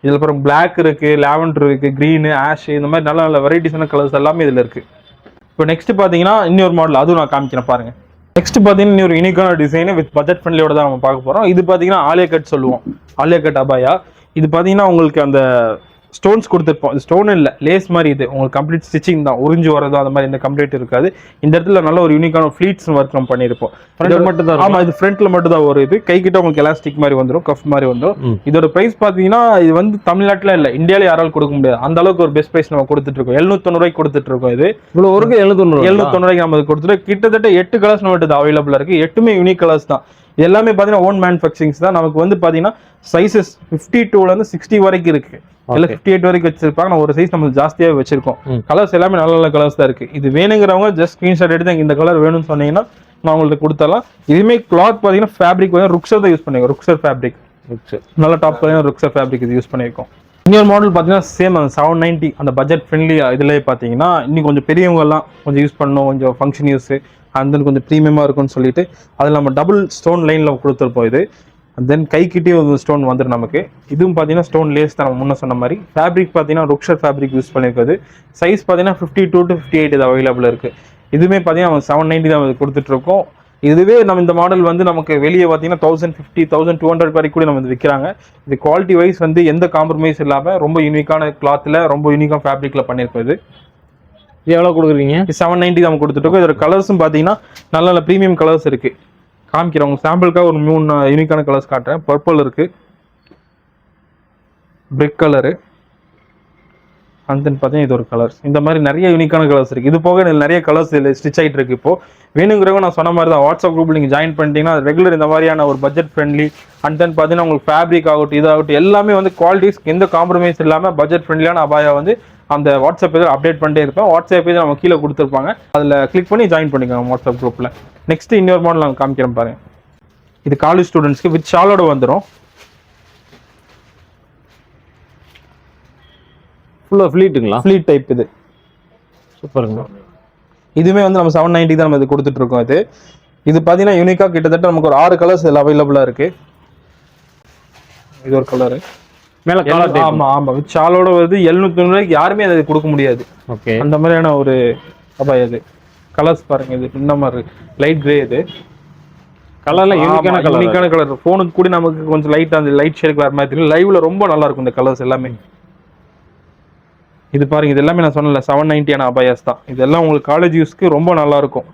இதுல அப்புறம் பிளாக் இருக்கு, லாவெண்டர் இருக்கு, கிரீன், ஆஷ், இந்த மாதிரி நல்ல நல்ல வெரைட்டிஸான கலர்ஸ் எல்லாமே இதுல இருக்கு. இப்போ நெக்ஸ்ட் பாத்தீங்கன்னா இன்னொரு மாடல் அதுவும் நான் காமிக்கிறேன் பாருங்க. நெக்ஸ்ட் பார்த்தீங்கன்னா ஒரு யூனிக்கான டிசைன் வித் பட்ஜெட் ஃப்ரெண்ட்லியோட தான் நம்ம பார்க்க போகிறோம். இது பார்த்தீங்கன்னா ஆலியா கட் சொல்லுவோம், ஆலியா கட் அபாயா. இது பார்த்தீங்கன்னா உங்களுக்கு அந்த ஸ்டோன்ஸ் கொடுத்துருப்போம். இது ஸ்டோன் இல்லை, லேஸ் மாதிரி. இது உங்களுக்கு கம்ப்ளீட் ஸ்டிச்சிங் தான், உறிஞ்சு வரதோ அந்த மாதிரி இந்த கம்ப்ளீட் இருக்காது. இந்த இடத்துல நல்ல ஒரு யூனிக்கான ஃப்ளீட்ஸ் ஒர்க் நம்ம பண்ணியிருப்போம். மட்டும் தான். ஆமாம், இது ஃப்ரண்ட்ல மட்டும் தான் வரும். இது கை கிட்ட உங்களுக்கு எலாஸ்டிக் மாதிரி வந்துடும், கஃப் மாதிரி வந்துடும். இதோட பிரைஸ் பார்த்தீங்கன்னா இது வந்து தமிழ்நாட்டில் இல்லை, இந்தியாவில யாராலும் கொடுக்க முடியாது. அந்த அளவுக்கு ஒரு பெஸ்ட் பிரைஸ் நம்ம கொடுத்துட்டு இருக்கோம். 790 ரூபாய்க்கு கொடுத்துட்டு இருக்கோம். இது இவ்வளோ ஒரு 790 ரூபாய்க்கு நம்ம கொடுத்துட்டு கிட்டத்தட்ட 8 கலர்ஸ் நம்மகிட்ட அவைலபிளா இருக்கு. 8மே யூனிக் கலர்ஸ் தான். எல்லாமே பார்த்தீங்கன்னா ஓன் மேனுஃபேக்சரிங்ஸ் தான். நமக்கு வந்து பார்த்தீங்கன்னா சைஸஸ் 52லேருந்து 60 வரைக்கும் இருக்கு. எல்லாம் 58 வரைக்கும் வச்சிருப்பாங்க. நான் ஒரு சைஸ் நம்ம ஜாஸ்தியாக வச்சிருக்கோம். கலர்ஸ் எல்லாமே நல்ல நல்ல கலர்ஸ் தான் இருக்கு. இது வேணுங்கிறவங்க ஜஸ்ட் ஸ்கிரீன்ஷாட் எடுத்து இந்த கலர் வேணும்னு சொன்னீங்கன்னா நான் உங்களுக்கு கொடுத்தலாம். இதுவுமே கிளாத் பார்த்தீங்கன்னா ஃபேப்ரிக் வந்து ருக்ஷர் தான் யூஸ் பண்ணிருக்கோம். ருக்ஷர் ஃபேப்ரிக், நல்ல டாப் பார்த்தீங்கன்னா ருக்ஷர் ஃபேப்ரிக் இது யூஸ் பண்ணியிருக்கோம். இன்னொரு மாடல் பார்த்தீங்கன்னா சேம் அந்த 790 அந்த பட்ஜெட் ஃப்ரெண்ட்லி இதுலேயே பார்த்தீங்கன்னா இன்னும் கொஞ்சம் பெரியவங்க எல்லாம் கொஞ்சம் யூஸ் பண்ணணும், கொஞ்சம் ஃபங்க்ஷன் யூஸ் அண்ட் தென் கொஞ்சம் ப்ரீமியமாக இருக்கும்னு சொல்லிட்டு அதில் நம்ம டபுள் ஸ்டோன் லைனில் கொடுத்துருப்போம். இது அண்ட் தென் கைக்கிட்டே ஒரு ஸ்டோன் வந்துடும் நமக்கு. இதுவும் பார்த்தீங்கன்னா ஸ்டோன் லேஸ் தான் நம்ம முன்ன சொன்ன மாதிரி. ஃபேப்ரிக் பார்த்தீங்கன்னா ருக்ஷர் ஃபேப்ரிக் யூஸ் பண்ணியிருக்குது. சைஸ் பார்த்தீங்கன்னா 52 to 58 இது அவைலபிள் இருக்குது. இதுவுமே பார்த்தீங்கன்னா நம்ம 790 தான் கொடுத்துட்ருக்கோம். இதுவே நம்ம இந்த மாடல் வந்து நமக்கு வெளியே பார்த்தீங்கன்னா 1050, 1200 வரைக்கும் கூட நம்ம விற்கிறாங்க. இது குவாலிட்டி வைஸ் வந்து எந்த காம்ப்ரமைஸ் இல்லாமல் ரொம்ப யூனிக்கான கிளாத்தில் ரொம்ப யூனிக்கான ஃபேப்ரிக்கில் பண்ணியிருக்கோம். இது எவ்வளோ கொடுக்குறீங்க? 790 நம்ம கொடுத்துட்ருக்கோம். இதோட கலர்ஸும் பார்த்தீங்கன்னா நல்ல நல்ல ப்ரீமியம் கலர்ஸ் இருக்குது. காமிக்கிறேன் உங்க சாம்பிளுக்காக ஒரு 3 யூனிக்கான கலர்ஸ் காட்டுறேன். பர்பிள் இருக்கு, பிரிக் கலரு, அண்ட் தென் பார்த்தீங்கன்னா இது ஒரு கலர்ஸ். இந்த மாதிரி நிறைய யூனிக்கான கலர்ஸ் இருக்குது. இது போக நிறைய கலர்ஸ் இதில் ஸ்டிச் ஆகிட்டு இருக்கு. இப்போ வேணுங்கிறவங்க நான் சொன்ன மாதிரி தான் வாட்ஸ்அப் குரூப் நீங்கள் ஜாயின் பண்ணிட்டீங்கன்னா ரெகுலர் இந்த மாதிரியான ஒரு பட்ஜெட் ஃப்ரெண்ட்லி அண்ட் தென் பார்த்தீங்கன்னா உங்களுக்கு ஃபேப்ரிக் ஆகட்டும் இதாகட்டும் எல்லாமே வந்து குவாலிட்டிஸ் எந்த காம்ப்ரமைஸ் இல்லாமல் பட்ஜெட் ஃப்ரெண்ட்லியான அபாயா வந்து அந்த வாட்ஸ்அப் இதில் அப்டேட் பண்ணிட்டே இருப்பேன். வாட்ஸ்அப் பேஜ் நம்ம கீழே கொடுத்துருப்பாங்க, அதில் கிளிக் பண்ணி ஜாயின் பண்ணிக்கோங்க வாட்ஸ்அப் குரூப்பில். நெக்ஸ்ட் இன்னொரு மாடல் நாங்கள் காமிக்கிறேன் பாருங்க. இது காலேஜ் ஸ்டூடெண்ட்ஸ்க்கு வித் ஷாலோட வந்துடும். ஃபுல்லாக ஃப்ளீட்டுங்களா? Pleat type. இது சூப்பருங்க. இதுவுமே வந்து நம்ம 790 தான் நம்ம இது கொடுத்துட்டு இருக்கோம். இது பார்த்தீங்கன்னா யூனிக்காக கிட்டத்தட்ட நமக்கு ஒரு 6 கலர்ஸ் இதில் அவைலபிளாக இருக்கு. இது ஒரு கலரு மேல காலர் டைப். ஆமா ஆமா வித் ஷாலோட வருது. 790 ரூபாய்க்கு யாருமே அதை கொடுக்க முடியாது. ஓகே. அந்த மாதிரியான ஒரு அபாய். இது கலர்ஸ் பாருங்க, இது இந்த மாதிரி லைட் கிரே. இது கலர்ல யூனிக்கான கலர். போனுக்கு கூட நமக்கு கொஞ்சம் லைட் அந்த லைட் ஷேடுக்கு வர மாதிரி தெரியும். லைவ்ல ரொம்ப நல்லா இருக்கும் இந்த கலர்ஸ் எல்லாமே. இது பாருங்க, இது எல்லாமே நான் சொன்னல 790 அபாயாஸ் தான். இதெல்லாம் உங்களுக்கு காலேஜ் யூஸ்க்கு ரொம்ப நல்லா இருக்கும்.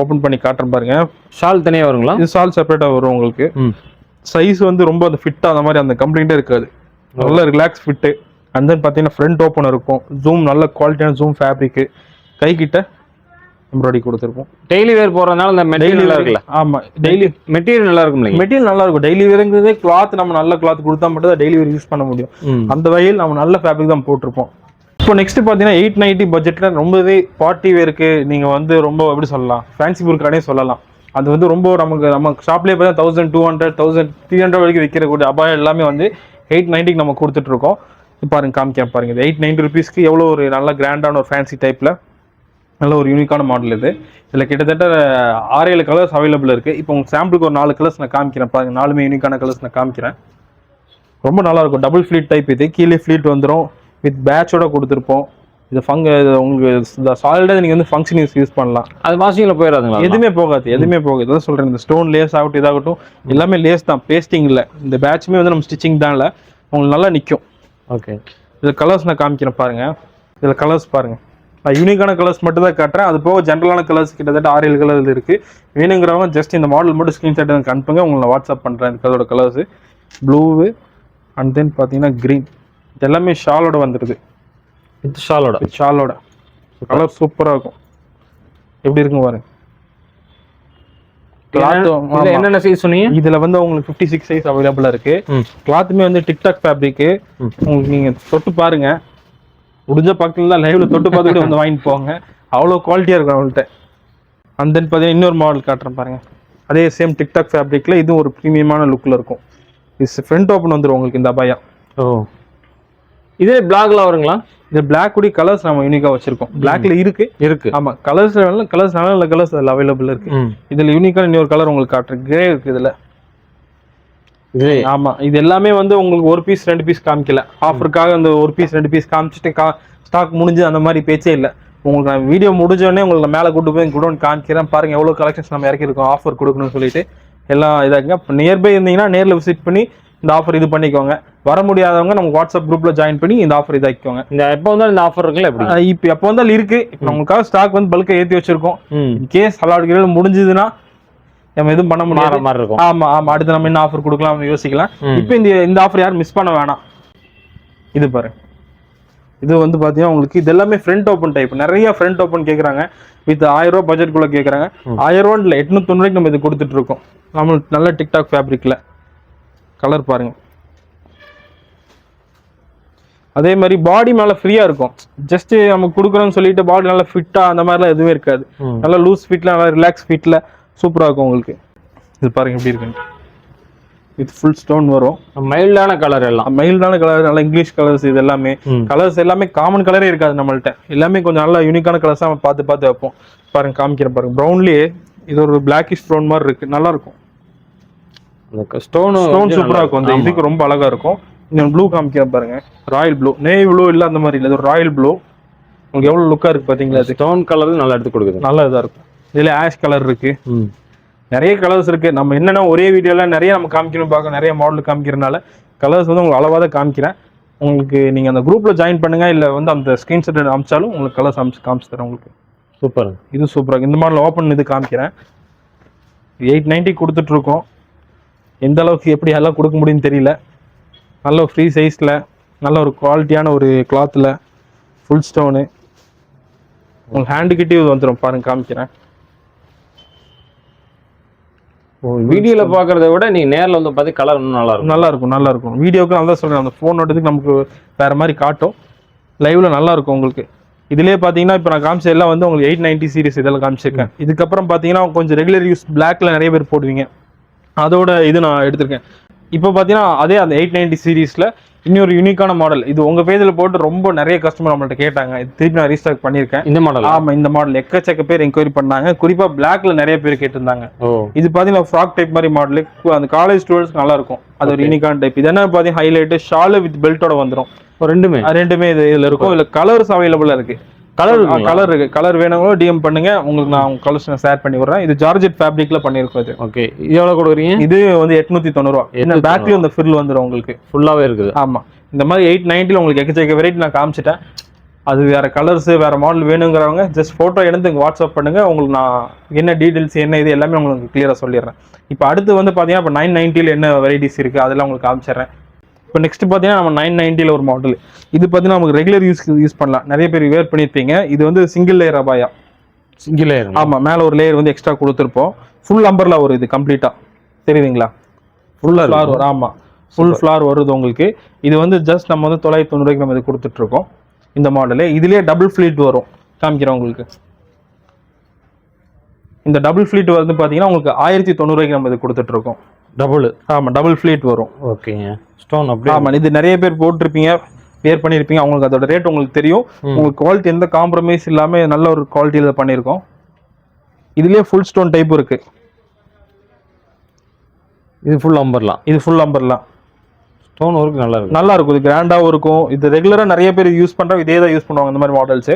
ஓபன் பண்ணி காட்டுறேன் பாருங்க. ஷால் தனியா வருங்களா? இது ஷால் செப்பரேட்டா வரும் உங்களுக்கு. சைஸ் வந்து ரொம்ப அந்த ஃபிட் அந்த மாதிரி அந்த கம்ப்ளைண்டே இருக்காது. நல்ல ரிலாக்ஸ் ஃபிட்டு. அண்ட் தென் பார்த்தீங்கன்னா ஃப்ரண்ட் ஓப்பன் இருக்கும். ஜூம் நல்ல குவாலிட்டியான ஜூம் ஃபேப்ரிக்கு. கை கிட்ட எம்ப்ராய்டரி கொடுத்துருப்போம். டெய்லி வேர் போறதுனால இந்த மெட்டீரியல் நல்லா இருக்குல்ல? ஆமா, டெய்லி மெட்டீரியல் நல்லா இருக்கும். மெட்டீரியல் நல்லா இருக்கும். டெய்லி வேர்ங்கிறதே கிளாத் நம்ம நல்ல கிளாத் கொடுத்தா மட்டும் தான் டெய்லி வேர் யூஸ் பண்ண முடியும். அந்த வகையில் நம்ம நல்ல ஃபேப்ரிக் தான் போட்டிருப்போம். இப்போ நெக்ஸ்ட் பார்த்தீங்கன்னா 890 பட்ஜெட்ல ரொம்பவே பார்ட்டி வேருக்கு நீங்க வந்து ரொம்ப எப்படி சொல்லலாம், ஃபேன்சி பொருட்களே சொல்லலாம். அது வந்து ரொம்ப நம்ம ஷாப்லேயே பார்த்தா 1200 1300 வரைக்கும் விற்கிறக்கூடிய அபாயம் எல்லாமே வந்து 890 நம்ம கொடுத்துட்டு இருக்கோம். பாருங்க, காமிக்க பாருங்க. இது 890 ருபீஸ்க்கு எவ்வளோ ஒரு நல்ல கிராண்டான ஒரு ஃபேன்சி டைப்ல நல்ல ஒரு யூனிக்கான மாடல். இதில் கிட்டத்தட்ட 6-7 கலர்ஸ் அவைலபிள் இருக்கு. இப்போ உங்க சாம்பிளுக்கு ஒரு 4 கலர்ஸ் நான் காமிக்கிறேன் பாருங்க. 4மே யூனிக்கான கலர்ஸ் நான் காமிக்கிறேன். ரொம்ப நல்லா இருக்கும். Double fleet type. இது கீழே ஃபிளீட் வந்துடும். வித் பேட்சோட கொடுத்துருப்போம். இது உங்களுக்கு சாலிடா நீங்க வந்து ஃபங்க்ஷன் யூஸ் பண்ணலாம். அது வாஷிங்ல போயிடாதுங்களா? எதுவுமே போகாது. இதான் சொல்றேன். இந்த ஸ்டோன் லேஸ் ஆகட்டும் இதாகட்டும் எல்லாமே லேஸ் தான், பேஸ்டிங் இல்லை. இந்த பேட்சுமே வந்து நம்ம ஸ்டிச்சிங் தான் இல்லை, உங்களுக்கு நல்லா நிற்கும். ஓகே. இதில் கலர்ஸ் நான் காமிக்கிறேன் பாருங்க. இதில் கலர்ஸ் பாருங்க. நான் யூனிக்கான கலர்ஸ் மட்டும் தான் காட்டுறேன். அது போக ஜென்ரலான கலர்ஸ் கிட்டத்தட்ட 6-7 கலர் இருக்கு. வேணுங்கிறவங்க ஜஸ்ட் இந்த மாடல் மட்டும் ஸ்கிரீன்ஷாட் எனக்கு அனுப்புங்க, உங்களுக்கு வாட்ஸ்அப் பண்றேன். இந்த கலரோட கலர்ஸ் ப்ளூவு அண்ட் தென் பார்த்தீங்கன்னா கிரீன். இது எல்லாமே ஷாலோட வந்துடுது. ஷாலோட கலர் சூப்பரா இருக்கும். எப்படி இருக்கும் பாருங்க. என்னென்ன சைஸ் சொன்னீங்க? இதுல வந்து உங்களுக்கு 56 சைஸ் அவைலபிளா இருக்கு. கிளாத்துமே வந்து டிக்டாக் ஃபேப்ரிக். உங்களுக்கு நீங்க தொட்டு பாருங்க, முடிஞ்ச பக்கத்துல லைவ்ல தொட்டு பார்த்துட்டு வந்து வாங்கிட்டு போங்க. அவ்வளவு குவாலிட்டியா இருக்கும் அவங்கள்ட்ட. அண்ட் தென் பார்த்தீங்கன்னா இன்னொரு மாடல் காட்டுறேன் பாருங்க. அதே சேம் டிக்டாக் ஃபேப்ரிக்ல இது ஒரு ப்ரீமியமான லுக்ல இருக்கும். இது ஃப்ரண்ட் ஓப்பன் வந்துடும் உங்களுக்கு இந்த அபாயா. ஓ, இதே பிளாக்ல வருங்களா? இது பிளாக் கூடி கலர்ஸ் நம்ம யூனிக்கா வச்சிருக்கோம். பிளாக்ல இருக்கு. ஆமா, கலர்ஸ் நல்ல கலர்ஸ் அதுல அவைலபிள் இருக்கு. இதுல யூனிக்கா இன்னொரு கலர் உங்களுக்கு காட்டுறேன். கிரே இருக்கு இதுல. ஆமா, இது எல்லாமே வந்து உங்களுக்கு ஒரு பீஸ் 2 பீஸ் காமிக்கல. ஆஃபருக்காக இந்த ஒரு பீஸ் 2 பீஸ் காமிச்சிட்டு ஸ்டாக் முடிஞ்சு அந்த மாதிரி பேச்சே இல்லை. உங்களுக்கு நான் வீடியோ முடிஞ்சோடனே உங்களுக்கு மேலே கூட்டு போய் குடோன் காமிக்கிறேன் பாருங்க. எவ்வளவு கலெக்ஷன்ஸ் நம்ம இறக்கிருக்கோம் ஆஃபர் கொடுக்கணும்னு சொல்லிட்டு எல்லாம் இதாங்க. நியர்பை இருந்தீங்கன்னா நேரில் விசிட் பண்ணி இந்த ஆஃபர் இது பண்ணிக்கோங்க. வர முடியாதவங்க நம்ம வாட்ஸ்அப் குரூப்ல ஜாயின் பண்ணி இந்த ஆஃபர் இதாக்கிக்கோங்க. இந்த எப்போ வந்தாலும் இந்த ஆஃபர் இருக்குல்ல? எப்படி இப்போ எப்போ வந்தாலும் இருக்கு. இப்போ நமக்காக ஸ்டாக் வந்து பல்கா ஏற்றி வச்சிருக்கோம். கேஸ் அலாட் முடிஞ்சதுன்னா நம்ம எதுவும் பண்ண முடியாத மாதிரி இருக்கும். ஆமா ஆமா, அடுத்து நம்ம என்ன ஆஃபர் கொடுக்கலாம் யோசிக்கலாம். இப்போ இந்த ஆஃபர் யாரும் மிஸ் பண்ண வேணாம். இது பாருங்க. இது வந்து பாத்தீங்கன்னா உங்களுக்கு இது எல்லாமே ஃப்ரண்ட் ஓப்பன் டைப். நிறைய ஃப்ரண்ட் ஓப்பன் கேட்குறாங்க. வித் 1000 ரூபாய் பட்ஜெட் குள்ள கேட்குறாங்க. 1000 ரூபாய் 890 ரூபாய்க்கு நம்ம இது கொடுத்துட்டு இருக்கோம். நம்மளுக்கு நல்ல டிக்டாக் ஃபேப்ரிக்ல கலர் பாருங்க. அதே மாதிரி பாடி மேல ஃப்ரீயா இருக்கும். ஜஸ்ட் நம்ம கொடுக்குறோம்னு சொல்லிட்டு பாடி நல்லா ஃபிட்டா அந்த மாதிரிலாம் எதுவுமே இருக்காது. நல்லா லூஸ் ஃபிட்ல நல்லா ரிலாக்ஸ் ஃபிட்ல சூப்பரா இருக்கும் உங்களுக்கு. இது பாருங்க எப்படி இருக்கு. வித் ஃபுல் ஸ்டோன் வரும். மைல்டான கலர் எல்லாம் மைல்டான கலர், நல்ல இங்கிலீஷ் கலர்ஸ். இது எல்லாமே கலர்ஸ் எல்லாமே காமன் கலரே இருக்காது நம்மள்ட்ட. எல்லாமே கொஞ்சம் நல்லா யூனிக்கான கலர்ஸா நம்ம பார்த்து வைப்போம். பாருங்க, காமிக்கிறேன் பாருங்க. ப்ரௌன்லயே இது ஒரு பிளாக்கிஷ் ப்ரௌன் மாதிரி இருக்கு. நல்லா இருக்கும். ஸ்டோன் சூப்பரா இருக்கும். அந்த இதுக்கு ரொம்ப அழகா இருக்கும். இந்த ப்ளூ காமிக்கிறேன் பாருங்க. ராயல் ப்ளூ, நேவி ப்ளூ இல்ல அந்த மாதிரி இல்ல, இது ஒரு ராயல் ப்ளூ. உங்களுக்கு எவ்வளவு லுக்கா இருக்கு பாத்தீங்களா? ஸ்டோன் கலர் நல்லா எடுத்து கொடுக்குது. நல்லா இதா இருக்கும். இதுல ஆஷ் கலர் இருக்கு. நிறைய கலர்ஸ் இருக்கு. நம்ம என்னன்னா ஒரே வீடியோல நிறைய நம்ம காமிக்கணும் பார்க்க நிறைய மாடல் காமிக்கிறதுனால கலர்ஸ் வந்து உங்களுக்கு அளவாக தான் காமிக்கிறேன். உங்களுக்கு நீங்க அந்த குரூப்ல ஜாயின் பண்ணுங்க, இல்ல வந்து அந்த ஸ்கிரீன்ஷாட் அமிச்சாலும் உங்களுக்கு கலர்ஸ் காமிச்சு தரேன் உங்களுக்கு. சூப்பர். இது சூப்பரா. இந்த மாடல் ஓப்பன் இது காமிக்கிறேன். 890 கொடுத்துட்டு இருக்கோம். எந்த அளவுக்கு எப்படி எல்லாம் கொடுக்க முடியும்னு தெரியல. நல்ல ஃப்ரீ சைஸ்ல நல்ல ஒரு குவாலிட்டியான ஒரு கிளாத்ல ஃபுல் ஸ்டோனு உங்களுக்கு ஹேண்டு கிட்டே வந்துடும். பாருங்க, காமிக்கிறேன். வீடியோல பாக்குறத விட நீ நேர்ல வந்து பார்த்து கலர் இன்னும் நல்லா இருக்கும். வீடியோக்கு நல்லா சொல்றேன். அந்த போன் நோட்டத்துக்கு நமக்கு வேற மாதிரி காட்டும். லைவ்ல நல்லா இருக்கும் உங்களுக்கு. இதுலயே பாத்தீங்கன்னா இப்போ நான் காமிச்ச எல்லாம் வந்து உங்களுக்கு 890 சீரிஸ் இதெல்லாம் காமிச்சிருக்கேன். இதுக்கப்புறம் பாத்தீங்கன்னா கொஞ்சம் ரெகுலர் யூஸ் பிளாக்ல நிறைய பேர் போடுவீங்க. அதோட இது நான் எடுத்திருக்கேன். இப்போ பார்த்தீங்கன்னா அதே அந்த 890 சீரீஸ்ல இன்னொரு யூனிக்கான மாடல். இது உங்க பேஜ்ல போட்டு ரொம்ப நிறைய கஸ்டமர் நம்மள்ட்ட கேட்டாங்க. இது திருப்பி நான் ரீஸ்டாக் பண்ணியிருக்கேன். இந்த மாடல்? ஆமா, இந்த மாடல் எக்கச்சக்க பேர் என்கொயரி பண்ணாங்க. குறிப்பா பிளாக்ல நிறைய பேர் கேட்டிருந்தாங்க. இது பாத்தீங்கன்னா ஃப்ராக் டைப் மாதிரி மாடல். அந்த காலேஜ் ஸ்டூடெண்ட்ஸ் நல்லா இருக்கும். அது ஒரு யூனிக்கான டைப். இது என்ன பாத்தீங்கன்னா ஹைலைட் ஷால் வித் பெல்ட்டோட வந்துடும். ரெண்டுமே இதுல இருக்கும். இதுல கலர்ஸ் அவைலபிளா இருக்கு. கலர் இருக்கு. கலர் வேணுங்களோ டிஎம் பண்ணுங்க, உங்களுக்கு நான் கலர்ஸ் ஷேர் பண்ணி விடுறேன். இது ஜார்ஜெட் ஃபேப்ரிக்ல பண்ணிருக்கோம். இது ஓகே. இது எவ்வளவு கொடுக்குறீங்க? இது வந்து 890 ரூபா. என்ன பேக்லயும் இந்த ஃபில் வந்துடும் உங்களுக்கு. ஃபுல்லாவே இருக்குது. ஆமா, இந்த மாதிரி 890 உங்களுக்கு எக்கச்சக்க வெரைட்டி நான் காமிச்சிட்டேன். அது வேற கலர்ஸ் வேற மாடல் வேணுங்கிறவங்க ஜஸ்ட் போட்டோ எடுத்து வாட்ஸ்அப் பண்ணுங்க. உங்களுக்கு நான் என்ன டீடைல்ஸ் என்ன இது எல்லாமே உங்களுக்கு கிளியரா சொல்லிடுறேன். இப்போ அடுத்து வந்து பாத்தீங்கன்னா இப்போ 990 என்ன வெரைட்டிஸ் இருக்கு அதெல்லாம் உங்களுக்கு காமிச்சிடுறேன். இப்போ நெக்ஸ்ட் பார்த்தீங்கன்னா நம்ம 990 ஒரு மாடல். இது பார்த்தீங்கன்னா நமக்கு ரெகுலர் யூஸ் பண்ணலாம். நிறைய பேர் வேர் பண்ணியிருப்பீங்க. இது வந்து சிங்கிள் லேயர் அபாயா. Single layer? ஆமாம், மேலே ஒரு லேயர் வந்து எக்ஸ்ட்ரா கொடுத்துருப்போம். ஃபுல் அம்பர்லா வரும் இது கம்ப்ளீட்டாக. தெரியுதுங்களா? ஃபுல்லாக ஃப்ளார் வரும். ஆமாம், ஃபுல் ஃப்ளார் வருது உங்களுக்கு. இது வந்து ஜஸ்ட் நம்ம வந்து 990 ரூபாய்க்கு நம்ம இது கொடுத்துட்ருக்கோம். இந்த மாடலு இதுலேயே டபுள் ஃப்ளீட் வரும். காமிக்கிறேன் உங்களுக்கு. இந்த டபுள் ஃப்ளீட் வந்து பார்த்தீங்கன்னா உங்களுக்கு 1090 ரூபாய்க்கு நம்ம இது கொடுத்துட்ருக்கோம். டபுள்? ஆமாம், டபுள் ஃப்ளீட் வரும். ஓகேங்க. ஸ்டோன் அப்படி? ஆமாம், இது நிறைய பேர் போட்டிருப்பீங்க, வேர் பண்ணியிருப்பீங்க. அவங்களுக்கு அதோட ரேட் உங்களுக்கு தெரியும். உங்களுக்கு குவாலிட்டி எந்த காம்ப்ரமைஸ் இல்லாமல் நல்ல ஒரு குவாலிட்டியில் பண்ணியிருக்கோம். இதுலேயே ஃபுல் ஸ்டோன் டைப் இருக்கு. இது ஃபுல் அம்பர்லாம்? இது ஃபுல் அம்பர்லாம். ஸ்டோன் ஒர்க் நல்லா இருக்கும். இது கிராண்டாகவும் இருக்கும். இது ரெகுலராக நிறைய பேர் யூஸ் பண்ணுறோம். இதே தான் யூஸ் பண்ணுவாங்க இந்த மாதிரி மாடல்ஸ்.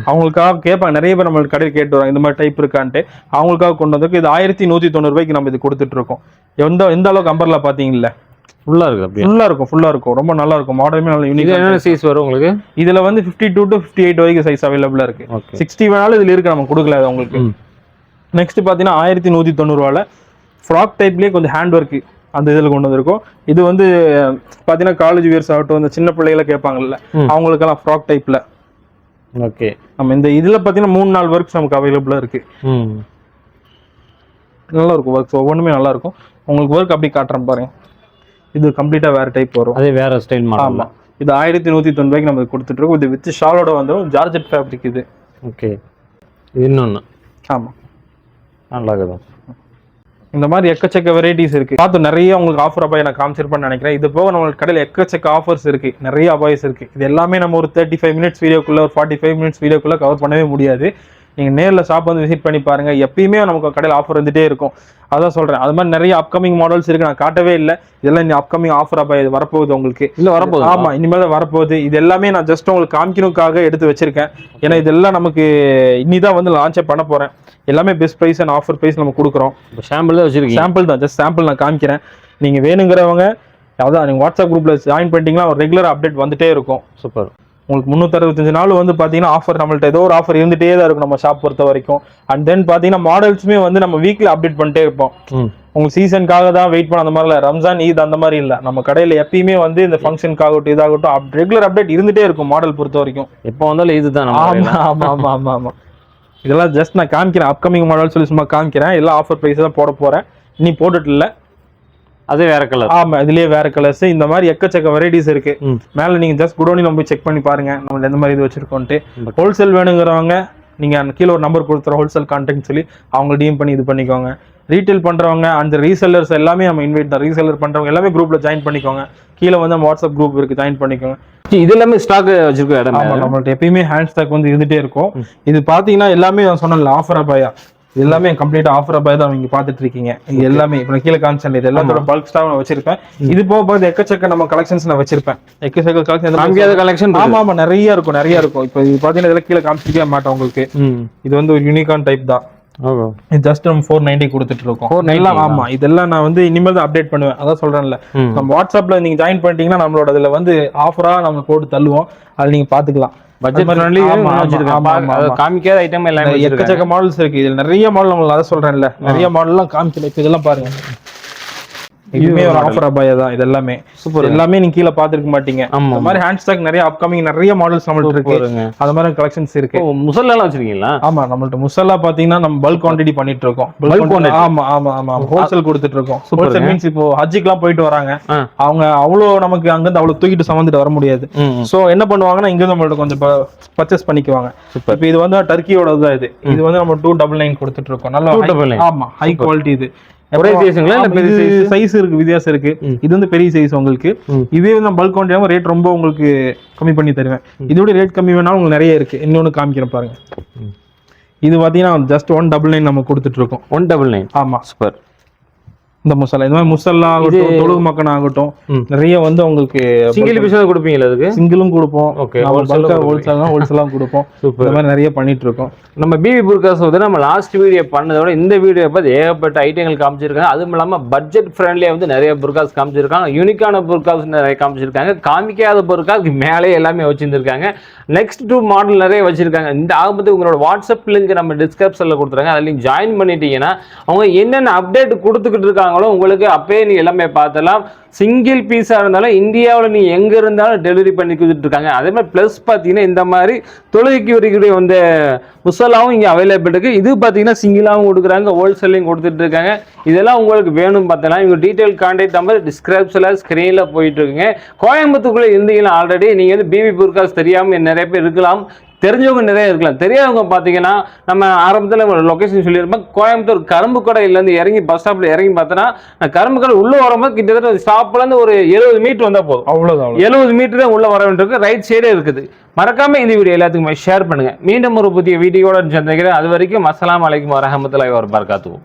அவங்களுக்காக கேட்பாங்க. நிறைய பேர் நம்மளுக்கு கடையில் கேட்டு வராங்க இந்த மாதிரி டைப் இருக்கான்ட்டு. அவங்களுக்காக கொண்டு வந்திருக்கு. இது 1190 ரூபாய்க்கு நம்ம இது கொடுத்துட்டு இருக்கோம். எந்த அளவுக்கு அம்பர்லா பார்த்தீங்கன்னா ஃபுல்லா இருக்கு. ஃபுல்லா இருக்கும். ரொம்ப நல்லா இருக்கும். மாடலுமே நல்ல யூனிக். என்ன சைஸ் வரும் உங்களுக்கு? இதுல வந்து 52 to 58 வரைக்கும் சைஸ் அவைலபிளா இருக்கு. 60 வேணாலும் இதுல இருக்கு, நம்ம கொடுக்கல உங்களுக்கு. நெக்ஸ்ட் பாத்தீங்கன்னா 1190 ரூபாயில ஃப்ராக் டைப்லயே கொஞ்சம் ஹேண்ட் ஒர்க் அந்த இதில் கொண்டு வந்திருக்கோம். இது வந்து பார்த்தீங்கன்னா காலேஜ் வியர்ஸ் ஆகட்டும், இந்த சின்ன பிள்ளைகளை கேட்பாங்கல்ல, அவங்களுக்கெல்லாம் ஃப்ராக் டைப்ல. ஓகே. நம்ம இந்த இதில் பார்த்தீங்கன்னா 3-4 ஒர்க்ஸ் நமக்கு அவைலபிளாக இருக்கு. நல்லா இருக்கும் ஒர்க்ஸ், ஒவ்வொன்றுமே நல்லா இருக்கும். உங்களுக்கு ஒர்க் அப்படி காட்டுறேன் பாருங்க. இது கம்ப்ளீட்டாக வேற டைப் வரும். அதே வேற ஸ்டைல் மாடல். ஆமாம், இது 1190 ரூபாய்க்கு நம்ம கொடுத்துட்டு இருக்கோம். இது வித் ஷாலோட வந்துடும். ஜார்ஜெட் ஃபேப்ரிக் இது. ஓகே. இன்னொன்று. ஆமாம், நல்லா இருக்குது. இந்த மாதிரி எக்கச்சக்க வெரைட்டிஸ் இருக்கு. பார்த்து நிறைய உங்களுக்கு ஆஃபர் அபாய் நான் காமிச்சிருப்பேன்னு நினைக்கிறேன். இது போக நம்மளுக்கு கடையில் எக்கச்சக்க ஆஃபர்ஸ் இருக்கு, நிறைய அபாய்ஸ் இருக்கு. இது எல்லாமே நம்ம ஒரு 35 மினிட்ஸ் வீடியோக்குள்ள, ஒரு 45 மினிட்ஸ் வீடியோக்குள்ள கவர் பண்ணவே முடியாது. நீங்க நேரில் ஷாப் வந்து விசிட் பண்ணி பாருங்க. எப்பயுமே நமக்கு கடையில் ஆஃபர் வந்துட்டே இருக்கும். அதான் சொல்றேன். அது மாதிரி நிறைய அப்கமிங் மாடல்ஸ் இருக்கு, நான் காட்டவே இல்லை. இதெல்லாம் இந்த அப்கமிங் ஆஃபர் அபாய் வரப்போகுது உங்களுக்கு. இல்லை வரப்போகுது? ஆமா, இனிமேல் வரப்போகுது. இது எல்லாமே நான் ஜஸ்ட் உங்களுக்கு காமிக்கணுக்காக எடுத்து வச்சிருக்கேன். ஏன்னா இதெல்லாம் நமக்கு இனிதான் வந்து லான்ச்சே பண்ண போறேன். எல்லாமே best price and offer price நம்ம கொடுக்குறோம். சாம்பிள் தான் வச்சிருக்கீங்க? சாம்பிள் தான், ஜஸ்ட் சாம்பிள் நான் காமிக்கிறேன். நீங்க வேணுங்கிறவங்க அதான் நீங்க வாட்ஸ்அப் குரூப்ல ஜாயின் பண்ணிட்டீங்கன்னா ஒரு ரெகுலர் அப்டேட் வந்துட்டே இருக்கும். சூப்பர். உங்களுக்கு 365 நாள் வந்து பார்த்தீங்கன்னா ஆஃபர் நம்மள்ட்ட ஏதோ ஒரு ஆஃபர் இருந்துகிட்டே தான் இருக்கும் நம்ம ஷாப் பொறுத்த வரைக்கும். அண்ட் தென் பார்த்தீங்கன்னா மாடல்ஸுமே வந்து நம்ம வீக்லி அப்டேட் பண்ணிட்டே இருப்போம். உங்களுக்கு சீசனுக்காக தான் வெயிட் பண்ண அந்த மாதிரி இல்லை, ரம்ஜான் ஈத் அந்த மாதிரி இல்லை. நம்ம கடையில் எப்பயுமே வந்து இந்த ஃபங்க்ஷனுக்காகட்டும் இதாகட்டும் ரெகுலர் அப்டேட் இருந்துகிட்டே இருக்கும் மாடல் பொறுத்த வரைக்கும். எப்போ வந்தாலும் இது தான். ஆமாம் ஆமாம் ஆமாம் ஆமாம் ஆமாம். இதெல்லாம் ஜஸ்ட் நான் காமிக்கிறேன். அப்கமிங் மாடல் சொல்லி சும்மா காமிக்கிறேன். எல்லாம் ஆஃபர் ப்ரைஸ் தான் போட போகிறேன். நீ போட்டுட்டு இல்லை, அது வேற கலர். ஆமா, இதுலயே வேற கலர்ஸ். இந்த மாதிரி எக்கச்சக்க வெரைட்டிஸ் இருக்கு. மேல நீங்க ஜஸ்ட் குடோனில் போய் செக் பண்ணி பாருங்க நம்ம எந்த மாதிரி இது வச்சிருக்கோன்ட்டு. ஹோல்சேல் வேணுங்கிறவங்க நீங்க கீழே ஒரு நம்பர் கொடுத்துறோம், ஹோல்சேல் கான்டாக்ட் சொல்லி அவங்க டிஎம் பண்ணி இது பண்ணிக்கோங்க. ரீட்டைல் பண்றவங்க அந்த ரீசெல்லர்ஸ் எல்லாமே நம்ம இன்வைட் தான். ரீசெல்லர் பண்றவங்க எல்லாமே குரூப்ல ஜாயின் பண்ணிக்கோங்க. கீழே வந்து நம்ம வாட்ஸ்அப் குரூப் இருக்கு, ஜாயின் பண்ணிக்கோங்க. இது எல்லாமே ஸ்டாக் வச்சிருக்கோம் இடம். ஆமா, நம்மள்ட்ட எப்பயுமே ஹேண்ட் ஸ்டாக் வந்து இருந்துட்டே இருக்கும். இது பாத்தீங்கன்னா எல்லாமே நான் சொன்னேன்ல ஆஃபர் அபாயா, எல்லாமே கம்ப்ளீட்டா ஆஃபர் அபாய் தான் நீங்க பாத்துட்டு இருக்கீங்க. இது எல்லாமே இப்ப கீழே காமிச்சேன், இது எல்லாத்தோட பல்க் ஸ்டாக் நான் வச்சிருப்பேன். இது போக பார்த்து எக்கச்சக்க நம்ம கலெக்ஷன்ஸ் நான் வச்சிருப்பேன். எக்கச்சக்க கலெக்ஷன். ஆமா ஆமா, நிறைய இருக்கும் நிறைய இருக்கும். இப்போ இது பாத்தீங்கன்னா இதெல்லாம் கீழே காமிச்சிருக்கவே மாட்டேன் உங்களுக்கு. இது வந்து ஒரு யூனிகான் டைப் தான். ஜஸ்ட் நம்ம 490 கொடுத்துட்டு இருக்கோம். ஆமா, இதெல்லாம் நான் வந்து இனிமேல் தான் அப்டேட் பண்ணுவேன். அதான் சொல்றேன்ல, நம்ம வாட்ஸ்அப்ல நீங்க ஜாயின் பண்ணிட்டீங்கன்னா நம்மளோட இதுல வந்து ஆஃபரா நம்ம போட்டு தள்ளுவோம். அதை நீங்க பாத்துக்கலாம். காமிக்காத ஐட்டம் எல்லாம் எக்கச்சக்க மாடல்ஸ் இருக்கு. இதுல நிறைய மாடல் உங்களுக்கு அதை சொல்றேன்ல, நிறைய மாடல் எல்லாம் காமிக்கல. இப்ப இதெல்லாம் பாருங்க, இதுமே ஒரு ஆஃபர் அபாயா தான். இது எல்லாமே சூப்பர். எல்லாமே நீங்க கீழே பாத்துருக்க மாட்டீங்க. அந்த மாதிரி ஹேண்ட் ஸ்டாக் நிறைய அப்கமிங் நிறைய மாடல்ஸ் நம்மள்ட்ட இருக்கு. அந்த மாதிரி கலெக்ஷன்ஸ் இருக்கு. முசல்லா எல்லாம் வச்சிருக்கீங்களா? ஆமா, நம்மள்ட்ட முசல்லா பாத்தீங்கன்னா நம்ம பல்க் குவான்டிட்டி பண்ணிட்டு இருக்கோம். ஆமா ஆமா ஆமா, ஹோல்சேல் கொடுத்துட்டு இருக்கோம். ஹோல்சேல் மீன்ஸ் இப்போ ஹஜ்ஜிக்குலாம் போயிட்டு வராங்க, அவங்க அவ்வளோ நமக்கு அங்கிருந்து அவ்வளவு தூக்கிட்டு சுமந்துட்டு வர முடியாது. சோ என்ன பண்ணுவாங்கன்னா இங்க நம்மள்ட்ட கொஞ்சம் பர்ச்சேஸ் பண்ணிக்குவாங்க. இப்போ இது வந்து டர்க்கியோட தான். இது வந்து நம்ம 299 கொடுத்துட்டு இருக்கோம். நல்லா, ஆமா, ஹை குவாலிட்டி. ஒரே சைஸ்ங்களா இல்ல பெரிய சைஸ்? சைஸ் இருக்கு, வித்தியாசம் இருக்கு. இது வந்து பெரிய சைஸ் உங்களுக்கு. இதே வந்து நான் பல்க் குவான்டிட்டி ரேட் ரொம்ப உங்களுக்கு கம்மி பண்ணி தருவேன். இதோட ரேட் கம்மி வேணாலும் உங்களுக்கு நிறைய இருக்கு. இன்னொன்னு காமிக்கிறேன் பாருங்க. இது பாத்தீங்கன்னா ஜஸ்ட் 199 நம்ம கொடுத்துட்டு இருக்கோம். 199. ஆமா, சூப்பர். இந்த மசாலா இந்த மாதிரி முசல்லா ஆகட்டும், தொழுகு மக்கன் ஆகட்டும், நிறைய வந்து உங்களுக்கு சிங்கிள் பீஸ் கொடுப்பீங்களா? அதுக்கு சிங்கிளும் கொடுப்போம். ஓகே, ஹோல்சேலாம் கொடுப்போம். இந்த மாதிரி நிறைய பண்ணிட்டு இருக்கோம். நம்ம பிபி புர்காஸ் வந்து நம்ம லாஸ்ட் வீடியோ பண்ணதோட இந்த வீடியோ பார்த்து ஏகப்பட்ட ஐட்டங்கள் காமிச்சிருக்காங்க. அதுவும் இல்லாமல் பட்ஜெட் ஃப்ரெண்ட்லியாக வந்து நிறைய புர்காஸ் காமிச்சிருக்காங்க. யூனிக்கான புர்காஸ் நிறைய காமிச்சிருக்காங்க. காமிக்காத புர்காஸ் மேலே எல்லாமே வச்சிருந்திருக்காங்க. நெக்ஸ்ட் 2 மாடல் நிறைய வச்சிருக்காங்க. இந்த ஆகும்போது உங்களோட வாட்ஸ்அப் லிங்க் நம்ம டிஸ்கிரிப்ஷனில் கொடுத்துருக்காங்க. அதில் நீங்கள் ஜாயின் பண்ணிட்டீங்கன்னா அவங்க என்னென்ன அப்டேட் கொடுத்துக்கிட்டு இருக்காங்களோ உங்களுக்கு அப்பயே நீ எல்லாமே பார்த்தலாம். சிங்கிள் பீஸா இருந்தாலும் இந்தியாவில் நீ எங்க இருந்தாலும் டெலிவரி பண்ணி கொடுத்துட்டு இருக்காங்க. அதே மாதிரி பிளஸ் பார்த்தீங்கன்னா இந்த மாதிரி தொழுகைக்கு வரக்கூடிய வந்து முசல்லாவும் இங்கே அவைலபிள் இருக்கு. இது பார்த்தீங்கன்னா சிங்கிளாகவும் கொடுக்குறாங்க, ஹோல்சேலையும் கொடுத்துட்டு இருக்காங்க. இதெல்லாம் உங்களுக்கு வேணும் பார்த்தலாம். இவங்க டீட்டெயில் கான்டாக்ட் நம்பர் டிஸ்கிரிப்ஷனில் ஸ்க்ரீனில் போயிட்டு இருக்குங்க. கோயம்புத்தூர்க்குள்ளே இருந்தீங்கன்னா ஆல்ரெடி நீங்கள் வந்து பிபி புர்காஸ் தெரியாமல் நிறைய பேர் இருக்கலாம், தெரிஞ்சவங்க நிறைய இருக்கலாம். தெரியாதவங்க பார்த்தீங்கன்னா நம்ம ஆரம்பத்தில் லொக்கேஷன் சொல்லியிருப்பேன். கோயம்புத்தூர் கரும்பு கடையிலேருந்து இறங்கி பஸ் ஸ்டாப்பில் இறங்கி பார்த்தோன்னா கரும்பு கடை உள்ளே வரும்போது கிட்டத்தட்ட ஸ்டாப்லேருந்து ஒரு 70 மீட்டர் வந்தால் போதும். அவ்வளோதான், 70 மீட்டர் தான் உள்ளே வர வேண்டியிருக்கு. ரைட் சைடே இருக்குது. மறக்காம இந்த வீடியோ எல்லாத்துக்குமே ஷேர் பண்ணுங்க. மீண்டும் ஒரு புதிய வீடியோட சந்திக்கிறேன். அது வரைக்கும் அஸ்ஸலாமு அலைக்கும் வரஹ்மத்துல்லாஹி வபரகாத்துஹு.